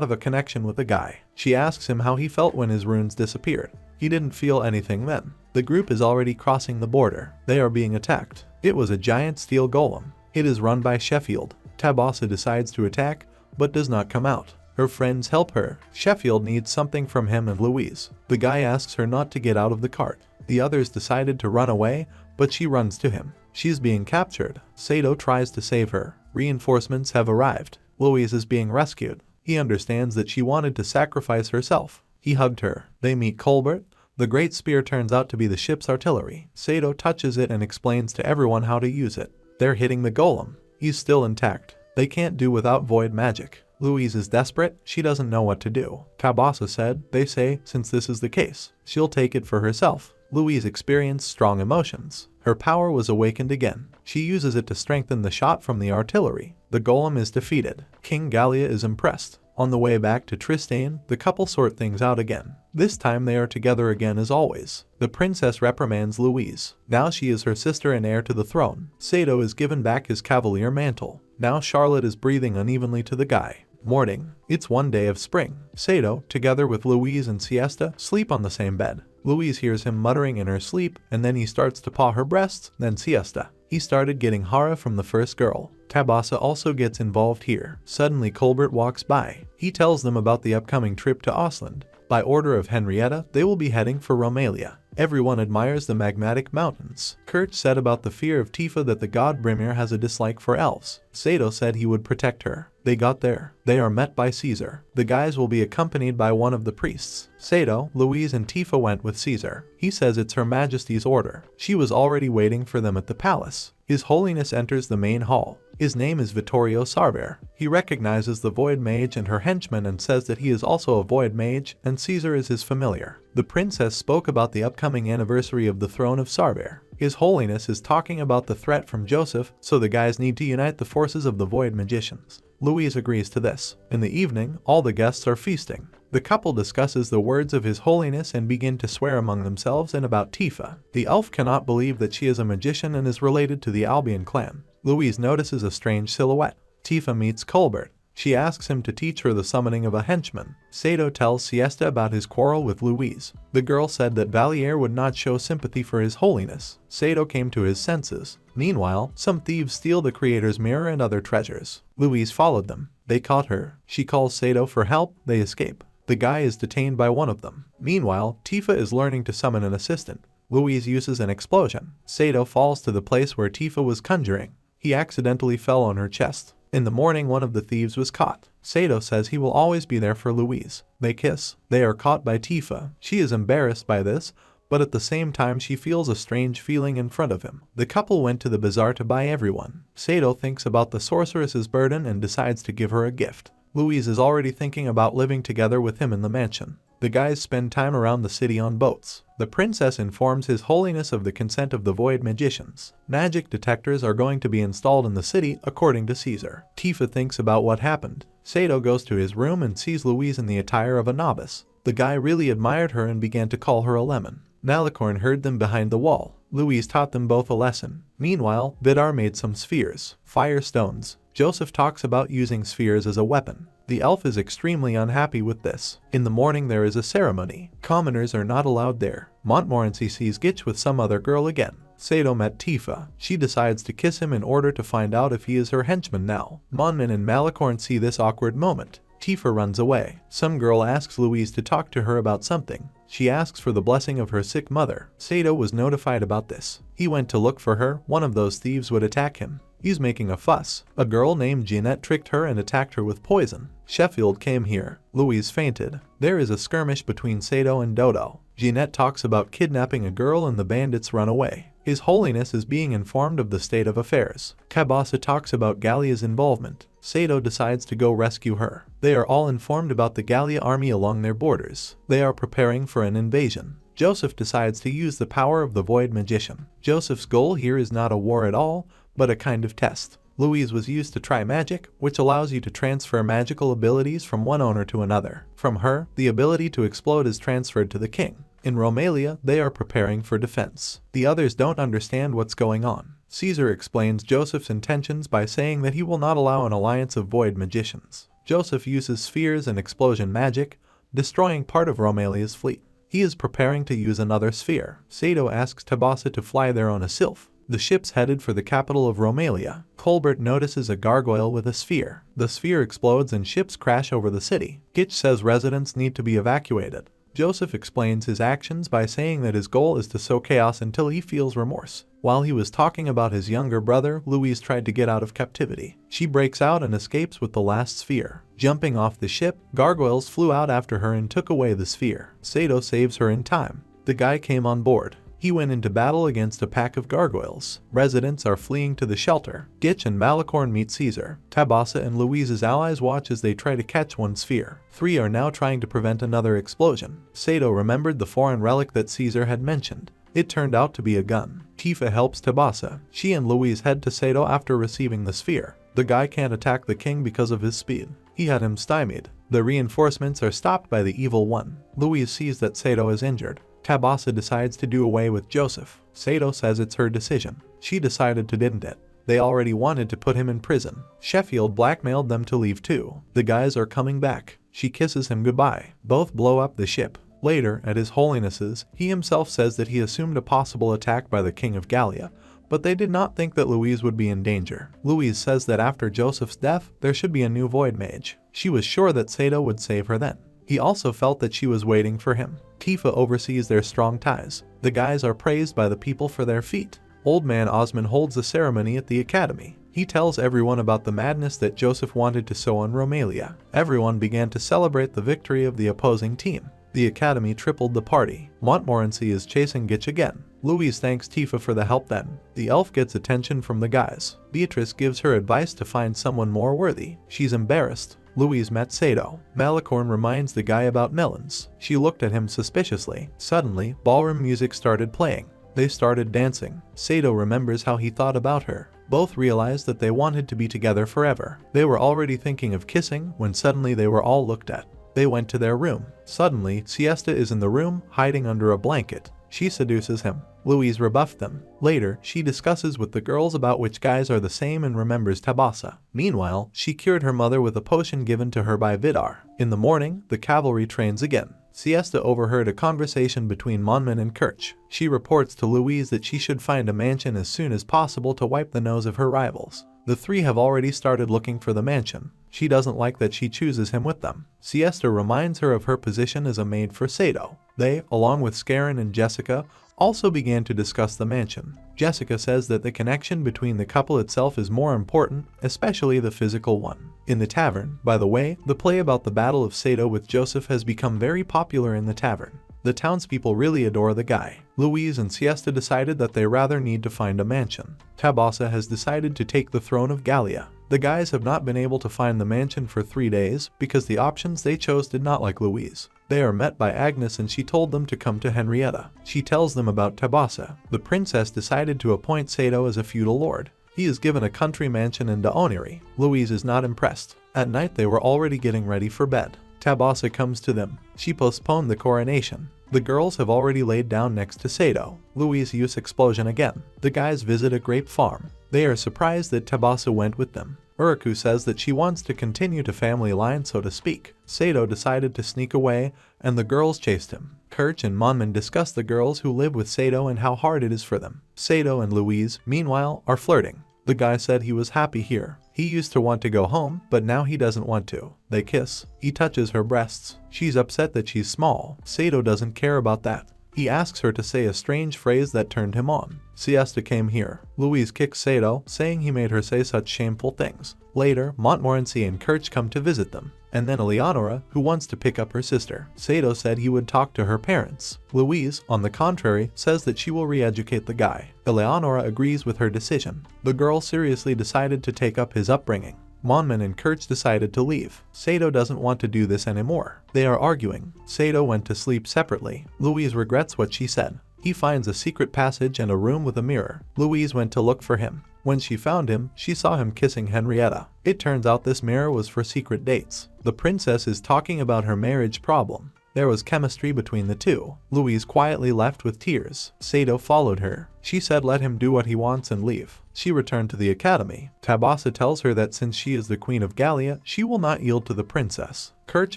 have a connection with the guy. She asks him how he felt when his runes disappeared. He didn't feel anything then. The group is already crossing the border. They are being attacked. It was a giant steel golem. It is run by Sheffield. Tabitha decides to attack, but does not come out. Her friends help her. Sheffield needs something from him and Louise. The guy asks her not to get out of the cart. The others decided to run away, but she runs to him. She's being captured. Saito tries to save her. Reinforcements have arrived. Louise is being rescued. He understands that she wanted to sacrifice herself. He hugged her. They meet Colbert. The Great Spear turns out to be the ship's artillery. Saito touches it and explains to everyone how to use it. They're hitting the golem. He's still intact. They can't do without void magic. Louise is desperate. She doesn't know what to do. Tabitha said, they say, since this is the case, she'll take it for herself. Louise experienced strong emotions. Her power was awakened again. She uses it to strengthen the shot from the artillery. The golem is defeated. King Gallia is impressed. On the way back to Tristain, the couple sort things out again. This time they are together again as always. The princess reprimands Louise. Now she is her sister and heir to the throne. Saito is given back his cavalier mantle. Now Charlotte is breathing unevenly to the guy. Morning. It's one day of spring. Saito, together with Louise and Siesta, sleep on the same bed. Louise hears him muttering in her sleep, and then he starts to paw her breasts, then Siesta. He started getting hara from the first girl. Tabitha also gets involved here. Suddenly Colbert walks by. He tells them about the upcoming trip to Osland. By order of Henrietta, they will be heading for Romalia. Everyone admires the magmatic mountains. Kurt said about the fear of Tifa that the god Brimir has a dislike for elves. Saito said he would protect her. They got there. They are met by Caesar. The guys will be accompanied by one of the priests. Saito, Louise, and Tifa went with Caesar. He says it's Her Majesty's order. She was already waiting for them at the palace. His Holiness enters the main hall. His name is Vittorio Sarver. He recognizes the Void Mage and her henchman and says that he is also a Void Mage and Caesar is his familiar. The princess spoke about the upcoming anniversary of the throne of Sarver. His Holiness is talking about the threat from Joseph, so the guys need to unite the forces of the Void Magicians. Louise agrees to this. In the evening, all the guests are feasting. The couple discusses the words of His Holiness and begin to swear among themselves and about Tifa. The elf cannot believe that she is a magician and is related to the Albion clan. Louise notices a strange silhouette. Tifa meets Colbert. She asks him to teach her the summoning of a henchman. Saito tells Siesta about his quarrel with Louise. The girl said that Valier would not show sympathy for His Holiness. Saito came to his senses. Meanwhile, some thieves steal the creator's mirror and other treasures. Louise followed them. They caught her. She calls Saito for help. They escape. The guy is detained by one of them. Meanwhile, Tifa is learning to summon an assistant. Louise uses an explosion. Saito falls to the place where Tifa was conjuring. He accidentally fell on her chest. In the morning, one of the thieves was caught. Saito says he will always be there for Louise. They kiss. They are caught by Tifa. She is embarrassed by this, but at the same time she feels a strange feeling in front of him. The couple went to the bazaar to buy everyone. Saito thinks about the sorceress's burden and decides to give her a gift. Louise is already thinking about living together with him in the mansion. The guys spend time around the city on boats. The princess informs His Holiness of the consent of the Void Magicians. Magic detectors are going to be installed in the city, according to Caesar. Tifa thinks about what happened. Saito goes to his room and sees Louise in the attire of a novice. The guy really admired her and began to call her a lemon. Malicorn heard them behind the wall. Louise taught them both a lesson. Meanwhile, Vidar made some spheres, fire stones. Joseph talks about using spheres as a weapon. The elf is extremely unhappy with this. In the morning there is a ceremony. Commoners are not allowed there. Montmorency sees Gitch with some other girl again. Saito met Tifa. She decides to kiss him in order to find out if he is her henchman now. Monman and Malicorn see this awkward moment. Tifa runs away. Some girl asks Louise to talk to her about something. She asks for the blessing of her sick mother. Saito was notified about this. He went to look for her. One of those thieves would attack him. He's making a fuss. A girl named Jeanette tricked her and attacked her with poison. Sheffield came here. Louise fainted. There is a skirmish between Saito and Dodo. Jeanette talks about kidnapping a girl and the bandits run away. His Holiness is being informed of the state of affairs. Tabitha talks about Gallia's involvement. Saito decides to go rescue her. They are all informed about the Gallia army along their borders. They are preparing for an invasion. Joseph decides to use the power of the Void Magician. Joseph's goal here is not a war at all, but a kind of test. Louise was used to try magic, which allows you to transfer magical abilities from one owner to another. From her, the ability to explode is transferred to the king. In Romalia, they are preparing for defense. The others don't understand what's going on. Caesar explains Joseph's intentions by saying that he will not allow an alliance of void magicians. Joseph uses spheres and explosion magic, destroying part of Romalia's fleet. He is preparing to use another sphere. Saito asks Tabitha to fly there on a sylph. The ship's headed for the capital of Romalia. Colbert notices a gargoyle with a sphere. The sphere explodes and ships crash over the city. Gitch says residents need to be evacuated. Joseph explains his actions by saying that his goal is to sow chaos until he feels remorse. While he was talking about his younger brother, Louise tried to get out of captivity. She breaks out and escapes with the last sphere. Jumping off the ship, gargoyles flew out after her and took away the sphere. Saito saves her in time. The guy came on board. He went into battle against a pack of gargoyles. Residents are fleeing to the shelter. Gitch and Malicorn meet Caesar. Tabitha and Louise's allies watch as they try to catch one sphere. Three are now trying to prevent another explosion. Saito remembered the foreign relic that Caesar had mentioned. It turned out to be a gun. Tifa helps Tabitha. She and Louise head to Saito after receiving the sphere. The guy can't attack the king because of his speed. He had him stymied. The reinforcements are stopped by the evil one. Louise sees that Saito is injured. Tabitha decides to do away with Joseph. Saito says it's her decision. She decided to didn't it. They already wanted to put him in prison. Sheffield blackmailed them to leave too. The guys are coming back. She kisses him goodbye. Both blow up the ship. Later, at His Holiness's, he himself says that he assumed a possible attack by the King of Gallia, but they did not think that Louise would be in danger. Louise says that after Joseph's death, there should be a new void mage. She was sure that Saito would save her then. He also felt that she was waiting for him. Tifa oversees their strong ties. The guys are praised by the people for their feat. Old Man Osman holds a ceremony at the academy. He tells everyone about the madness that Joseph wanted to sow on Romalia. Everyone began to celebrate the victory of the opposing team. The academy tripled the party. Montmorency is chasing Gitch again. Louise thanks Tifa for the help then. The elf gets attention from the guys. Beatrice gives her advice to find someone more worthy. She's embarrassed. Louise met Saito. Malicorn reminds the guy about melons. She looked at him suspiciously. Suddenly, ballroom music started playing. They started dancing. Saito remembers how he thought about her. Both realized that they wanted to be together forever. They were already thinking of kissing when suddenly they were all looked at. They went to their room. Suddenly, Siesta is in the room, hiding under a blanket. She seduces him. Louise rebuffed them. Later, she discusses with the girls about which guys are the same and remembers Tabitha. Meanwhile, she cured her mother with a potion given to her by Vidar. In the morning, the cavalry trains again. Siesta overheard a conversation between Monman and Kirch. She reports to Louise that she should find a mansion as soon as possible to wipe the nose of her rivals. The three have already started looking for the mansion. She doesn't like that she chooses him with them. Siesta reminds her of her position as a maid for Saito. They, along with Scarin and Jessica, also began to discuss the mansion. Jessica says that the connection between the couple itself is more important, especially the physical one. In the tavern, by the way, the play about the battle of Saito with Joseph has become very popular in the tavern. The townspeople really adore the guy. Louise and Siesta decided that they rather need to find a mansion. Tabitha has decided to take the throne of Gallia. The guys have not been able to find the mansion for 3 days because the options they chose did not like Louise. They are met by Agnes and she told them to come to Henrietta. She tells them about Tabitha. The princess decided to appoint Saito as a feudal lord. He is given a country mansion in Daoniri. Louise is not impressed. At night they were already getting ready for bed. Tabitha comes to them. She postponed the coronation. The girls have already laid down next to Saito. Louise uses explosion again. The guys visit a grape farm. They are surprised that Tabitha went with them. Uriku says that she wants to continue to family line, so to speak. Saito decided to sneak away, and the girls chased him. Kirch and Monman discuss the girls who live with Saito and how hard it is for them. Saito and Louise, meanwhile, are flirting. The guy said he was happy here. He used to want to go home, but now he doesn't want to. They kiss. He touches her breasts. She's upset that she's small. Saito doesn't care about that. He asks her to say a strange phrase that turned him on. Siesta came here. Louise kicks Saito, saying he made her say such shameful things. Later, Montmorency and Kirch come to visit them, and then Eleonora, who wants to pick up her sister. Saito said he would talk to her parents. Louise, on the contrary, says that she will re-educate the guy. Eleonora agrees with her decision. The girl seriously decided to take up his upbringing. Monman and Kirch decided to leave. Saito doesn't want to do this anymore. They are arguing. Saito went to sleep separately. Louise regrets what she said. He finds a secret passage and a room with a mirror. Louise went to look for him. When she found him, she saw him kissing Henrietta. It turns out this mirror was for secret dates. The princess is talking about her marriage problem. There was chemistry between the two. Louise quietly left with tears. Saito followed her. She said let him do what he wants and leave. She returned to the academy. Tabitha tells her that since she is the queen of Gallia, she will not yield to the princess. Kirch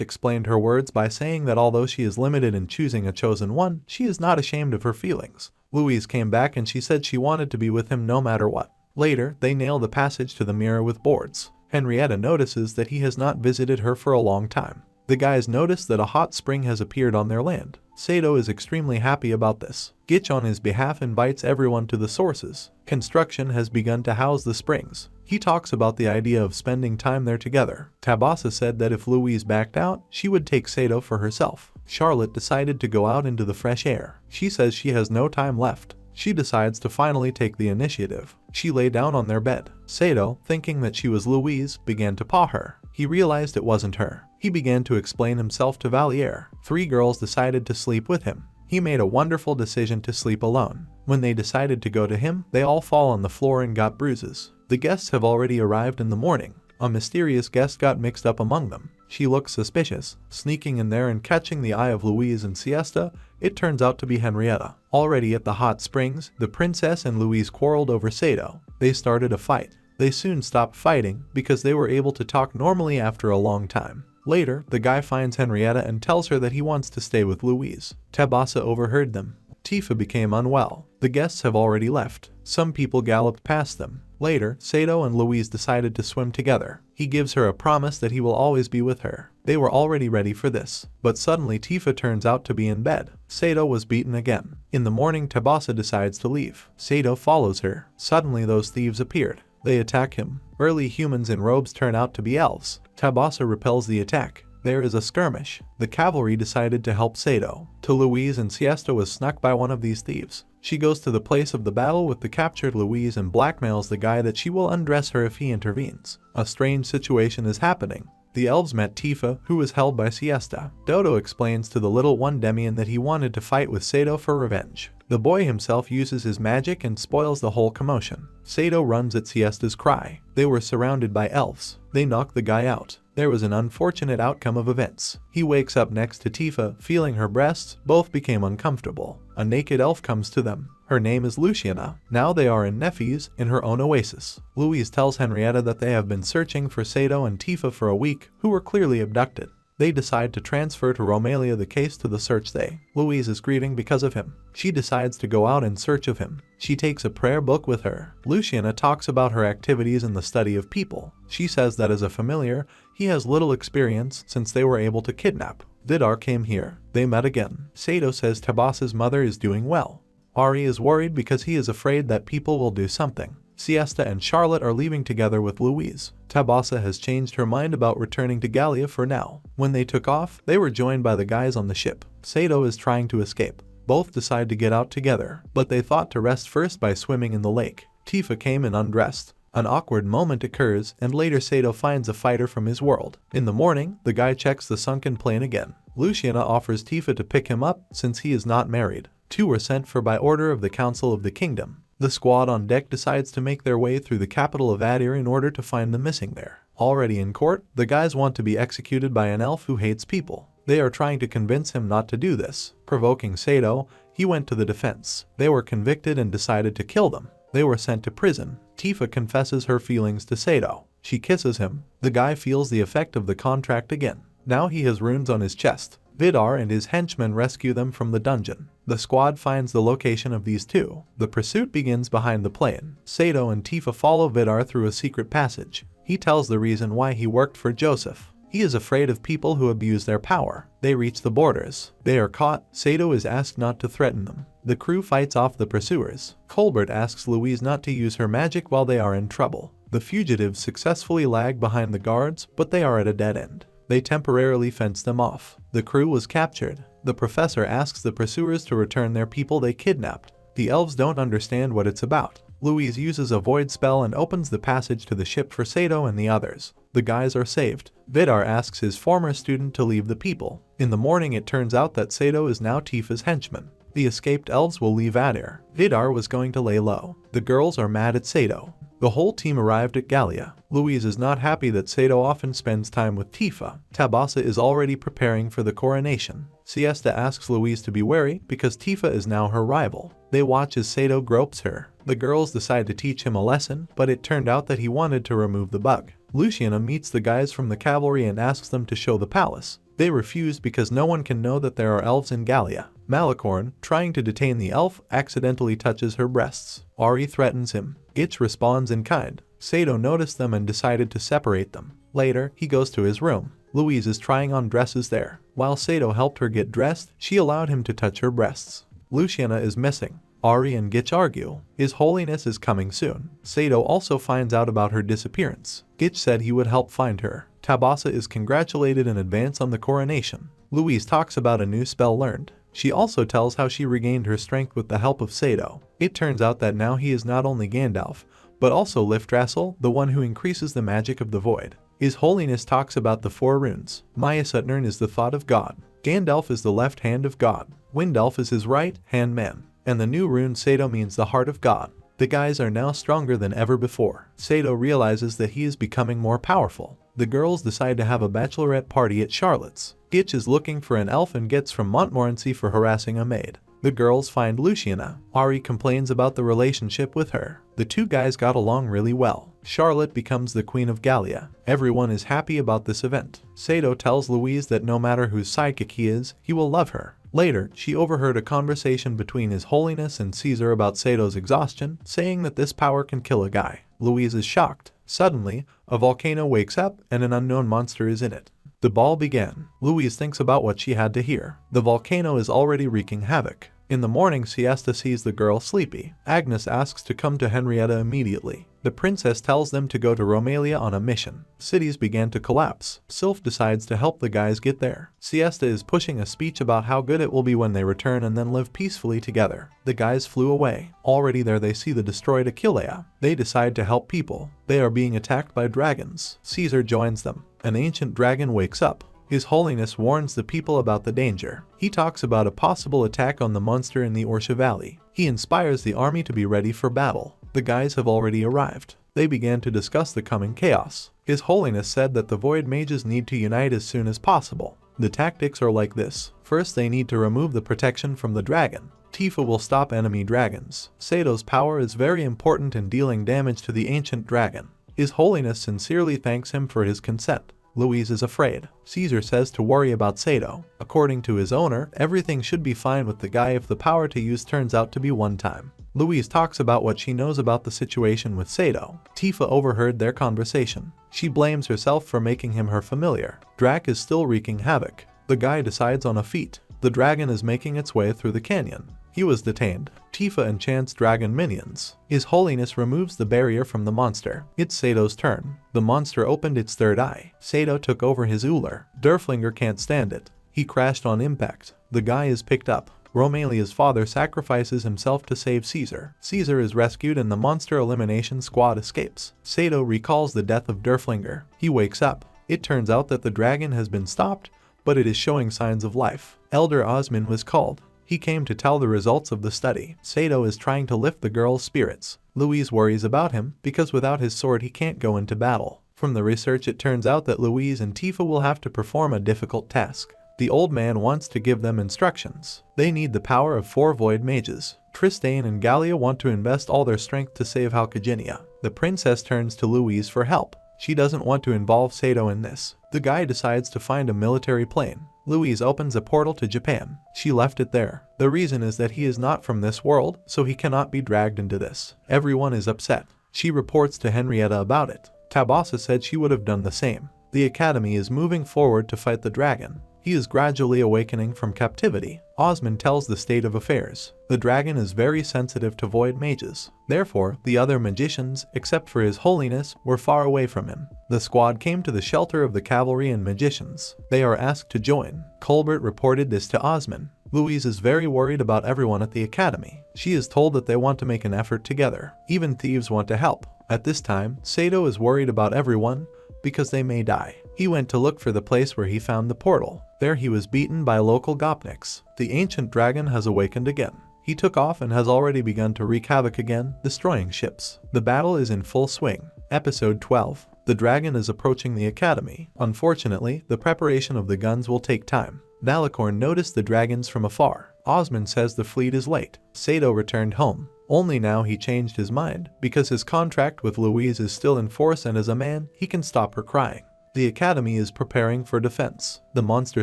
explained her words by saying that although she is limited in choosing a chosen one, she is not ashamed of her feelings. Louise came back and she said she wanted to be with him no matter what. Later, they nail the passage to the mirror with boards. Henrietta notices that he has not visited her for a long time. The guys notice that a hot spring has appeared on their land. Saito is extremely happy about this. Gitch on his behalf invites everyone to the sources. Construction has begun to house the springs. He talks about the idea of spending time there together. Tabitha said that if Louise backed out, she would take Saito for herself. Charlotte decided to go out into the fresh air. She says she has no time left. She decides to finally take the initiative. She lay down on their bed. Saito, thinking that she was Louise, began to paw her. He realized it wasn't her. He began to explain himself to Valier. 3 girls decided to sleep with him. He made a wonderful decision to sleep alone. When they decided to go to him, they all fall on the floor and got bruises. The guests have already arrived in the morning. A mysterious guest got mixed up among them. She looks suspicious. Sneaking in there and catching the eye of Louise and Siesta, it turns out to be Henrietta. Already at the hot springs, the princess and Louise quarreled over Saito. They started a fight. They soon stopped fighting because they were able to talk normally after a long time. Later, the guy finds Henrietta and tells her that he wants to stay with Louise. Tabitha overheard them. Tifa became unwell. The guests have already left. Some people galloped past them. Later, Saito and Louise decided to swim together. He gives her a promise that he will always be with her. They were already ready for this. But suddenly Tifa turns out to be in bed. Saito was beaten again. In the morning, Tabitha decides to leave. Saito follows her. Suddenly those thieves appeared. They attack him. Early humans in robes turn out to be elves. Tabitha repels the attack. There is a skirmish. The cavalry decided to help Saito. To Louise and Siesta was snuck by one of these thieves. She goes to the place of the battle with the captured Louise and blackmails the guy that she will undress her if he intervenes. A strange situation is happening. The elves met Tifa, who was held by Siesta. Dodo explains to the little one Demian that he wanted to fight with Saito for revenge. The boy himself uses his magic and spoils the whole commotion. Saito runs at Siesta's cry. They were surrounded by elves. They knock the guy out. There was an unfortunate outcome of events. He wakes up next to Tifa, feeling her breasts. Both became uncomfortable. A naked elf comes to them. Her name is Luciana. Now they are in Nephes, in her own oasis. Louise tells Henrietta that they have been searching for Saito and Tifa for a week, who were clearly abducted. They decide to transfer to Romalia the case to the search day. Louise is grieving because of him. She decides to go out in search of him. She takes a prayer book with her. Luciana talks about her activities in the study of people. She says that as a familiar, he has little experience since they were able to kidnap. Vidar came here. They met again. Saito says Tabitha's mother is doing well. Ari is worried because he is afraid that people will do something. Siesta and Charlotte are leaving together with Louise. Tabitha has changed her mind about returning to Gallia for now. When they took off, they were joined by the guys on the ship. Saito is trying to escape. Both decide to get out together, but they thought to rest first by swimming in the lake. Tifa came in undressed. An awkward moment occurs, and later Saito finds a fighter from his world. In the morning, the guy checks the sunken plane again. Luciana offers Tifa to pick him up since he is not married. 2 were sent for by order of the Council of the Kingdom. The squad on deck decides to make their way through the capital of Adir in order to find the missing there. Already in court, the guys want to be executed by an elf who hates people. They are trying to convince him not to do this. Provoking Saito, he went to the defense. They were convicted and decided to kill them. They were sent to prison. Tifa confesses her feelings to Saito. She kisses him. The guy feels the effect of the contract again. Now he has runes on his chest. Vidar and his henchmen rescue them from the dungeon. The squad finds the location of these two. The pursuit begins behind the plane. Saito and Tifa follow Vidar through a secret passage. He tells the reason why he worked for Joseph. He is afraid of people who abuse their power. They reach the borders. They are caught. Saito is asked not to threaten them. The crew fights off the pursuers. Colbert asks Louise not to use her magic while they are in trouble. The fugitives successfully lag behind the guards, but they are at a dead end. They temporarily fence them off. The crew was captured. The professor asks the pursuers to return their people they kidnapped. The elves don't understand what it's about. Louise uses a void spell and opens the passage to the ship for Saito and the others. The guys are saved. Vidar asks his former student to leave the people. In the morning it turns out that Saito is now Tifa's henchman. The escaped elves will leave Adir. Vidar was going to lay low. The girls are mad at Saito. The whole team arrived at Gallia. Louise is not happy that Saito often spends time with Tifa. Tabitha is already preparing for the coronation. Siesta asks Louise to be wary because Tifa is now her rival. They watch as Saito gropes her. The girls decide to teach him a lesson, but it turned out that he wanted to remove the bug. Luciana meets the guys from the cavalry and asks them to show the palace. They refuse because no one can know that there are elves in Gallia. Malicorn, trying to detain the elf, accidentally touches her breasts. Ari threatens him. Gitch responds in kind. Saito noticed them and decided to separate them. Later, he goes to his room. Louise is trying on dresses there. While Saito helped her get dressed, she allowed him to touch her breasts. Luciana is missing. Ari and Gitch argue. His Holiness is coming soon. Saito also finds out about her disappearance. Gitch said he would help find her. Tabitha is congratulated in advance on the coronation. Louise talks about a new spell learned. She also tells how she regained her strength with the help of Saito. It turns out that now he is not only Gandalf, but also Lifdrassil, the one who increases the magic of the void. His Holiness talks about the 4 runes. Mayasutnern is the thought of God. Gandalf is the left hand of God. Windalf is his right hand man. And the new rune Saito means the heart of God. The guys are now stronger than ever before. Saito realizes that he is becoming more powerful. The girls decide to have a bachelorette party at Charlotte's. Gitch is looking for an elf and gets from Montmorency for harassing a maid. The girls find Luciana. Ari complains about the relationship with her. The two guys got along really well. Charlotte becomes the queen of Gallia. Everyone is happy about this event. Saito tells Louise that no matter whose sidekick he is, he will love her. Later, she overheard a conversation between His Holiness and Caesar about Sato's exhaustion, saying that this power can kill a guy. Louise is shocked. Suddenly, a volcano wakes up and an unknown monster is in it. The ball began. Louise thinks about what she had to hear. The volcano is already wreaking havoc. In the morning, Siesta sees the girl sleepy. Agnes asks to come to Henrietta immediately. The princess tells them to go to Romalia on a mission. Cities began to collapse. Sylph decides to help the guys get there. Siesta is pushing a speech about how good it will be when they return and then live peacefully together. The guys flew away. Already there they see the destroyed Achillea. They decide to help people. They are being attacked by dragons. Caesar joins them. An ancient dragon wakes up. His Holiness warns the people about the danger. He talks about a possible attack on the monster in the Orsha Valley. He inspires the army to be ready for battle. The guys have already arrived. They began to discuss the coming chaos. His Holiness said that the Void Mages need to unite as soon as possible. The tactics are like this. First, they need to remove the protection from the dragon. Tifa will stop enemy dragons. Sato's power is very important in dealing damage to the ancient dragon. His Holiness sincerely thanks him for his consent. Louise is afraid. Caesar says to worry about Saito. According to his owner, everything should be fine with the guy if the power to use turns out to be one time. Louise talks about what she knows about the situation with Saito. Tifa overheard their conversation. She blames herself for making him her familiar. Drac is still wreaking havoc. The guy decides on a feat. The dragon is making its way through the canyon. He was detained. Tifa enchants dragon minions. His Holiness removes the barrier from the monster. It's Sato's turn. The monster opened its third eye. Saito took over his Uller. Durflinger can't stand it. He crashed on impact. The guy is picked up. Romalia's father sacrifices himself to save Caesar. Caesar is rescued and the monster elimination squad escapes. Saito recalls the death of Durflinger. He wakes up. It turns out that the dragon has been stopped, but it is showing signs of life. Elder Osman was called. He came to tell the results of the study. Saito is trying to lift the girl's spirits. Louise worries about him because without his sword he can't go into battle. From the research it turns out that Louise and Tifa will have to perform a difficult task. The old man wants to give them instructions. They need the power of 4 void mages. Tristain and Gallia want to invest all their strength to save Halkaginia. The princess turns to Louise for help. She doesn't want to involve Saito in this. The guy decides to find a military plane. Louise opens a portal to Japan. She left it there. The reason is that he is not from this world, so he cannot be dragged into this. Everyone is upset. She reports to Henrietta about it. Tabitha said she would have done the same. The academy is moving forward to fight the dragon. He is gradually awakening from captivity. Osmond tells the state of affairs. The dragon is very sensitive to void mages. Therefore, the other magicians, except for His Holiness, were far away from him. The squad came to the shelter of the cavalry and magicians. They are asked to join. Colbert reported this to Osmond. Louise is very worried about everyone at the academy. She is told that they want to make an effort together. Even thieves want to help. At this time, Saito is worried about everyone because they may die. He went to look for the place where he found the portal. There he was beaten by local Gopniks. The ancient dragon has awakened again. He took off and has already begun to wreak havoc again, destroying ships. The battle is in full swing. Episode 12. The dragon is approaching the academy. Unfortunately, the preparation of the guns will take time. Nalicorn noticed the dragons from afar. Osmond says the fleet is late. Saito returned home. Only now he changed his mind, because his contract with Louise is still in force and as a man, he can stop her crying. The academy is preparing for defense. The monster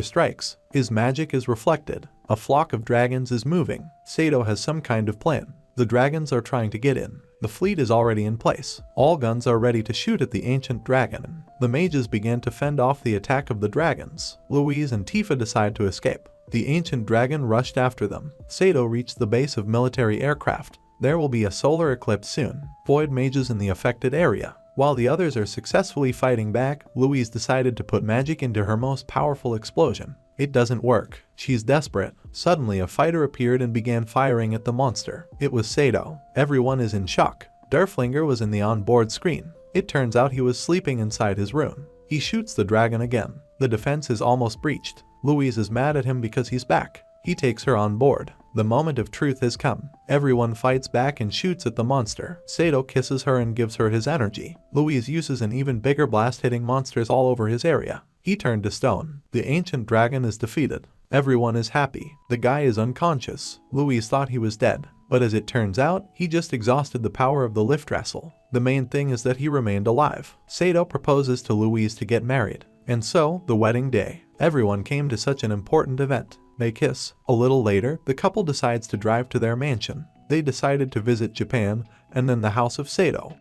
strikes. His magic is reflected. A flock of dragons is moving. Saito has some kind of plan. The dragons are trying to get in. The fleet is already in place. All guns are ready to shoot at the ancient dragon. The mages began to fend off the attack of the dragons. Louise and Tifa decide to escape. The ancient dragon rushed after them. Saito reached the base of military aircraft. There will be a solar eclipse soon. Void mages in the affected area. While the others are successfully fighting back, Louise decided to put magic into her most powerful explosion. It doesn't work. She's desperate. Suddenly a fighter appeared and began firing at the monster. It was Saito. Everyone is in shock. Derflinger was in the onboard screen. It turns out he was sleeping inside his room. He shoots the dragon again. The defense is almost breached. Louise is mad at him because he's back. He takes her on board. The moment of truth has come. Everyone fights back and shoots at the monster. Saito kisses her and gives her his energy. Louise uses an even bigger blast, hitting monsters all over his area. He turned to stone. The ancient dragon is defeated. Everyone is happy. The guy is unconscious. Louise thought he was dead, but as it turns out, he just exhausted the power of the lift wrestle. The main thing is that he remained alive. Saito proposes to Louise to get married. And so, the wedding day. Everyone came to such an important event. They kiss. A little later, the couple decides to drive to their mansion. They decided to visit Japan and then the house of Saito.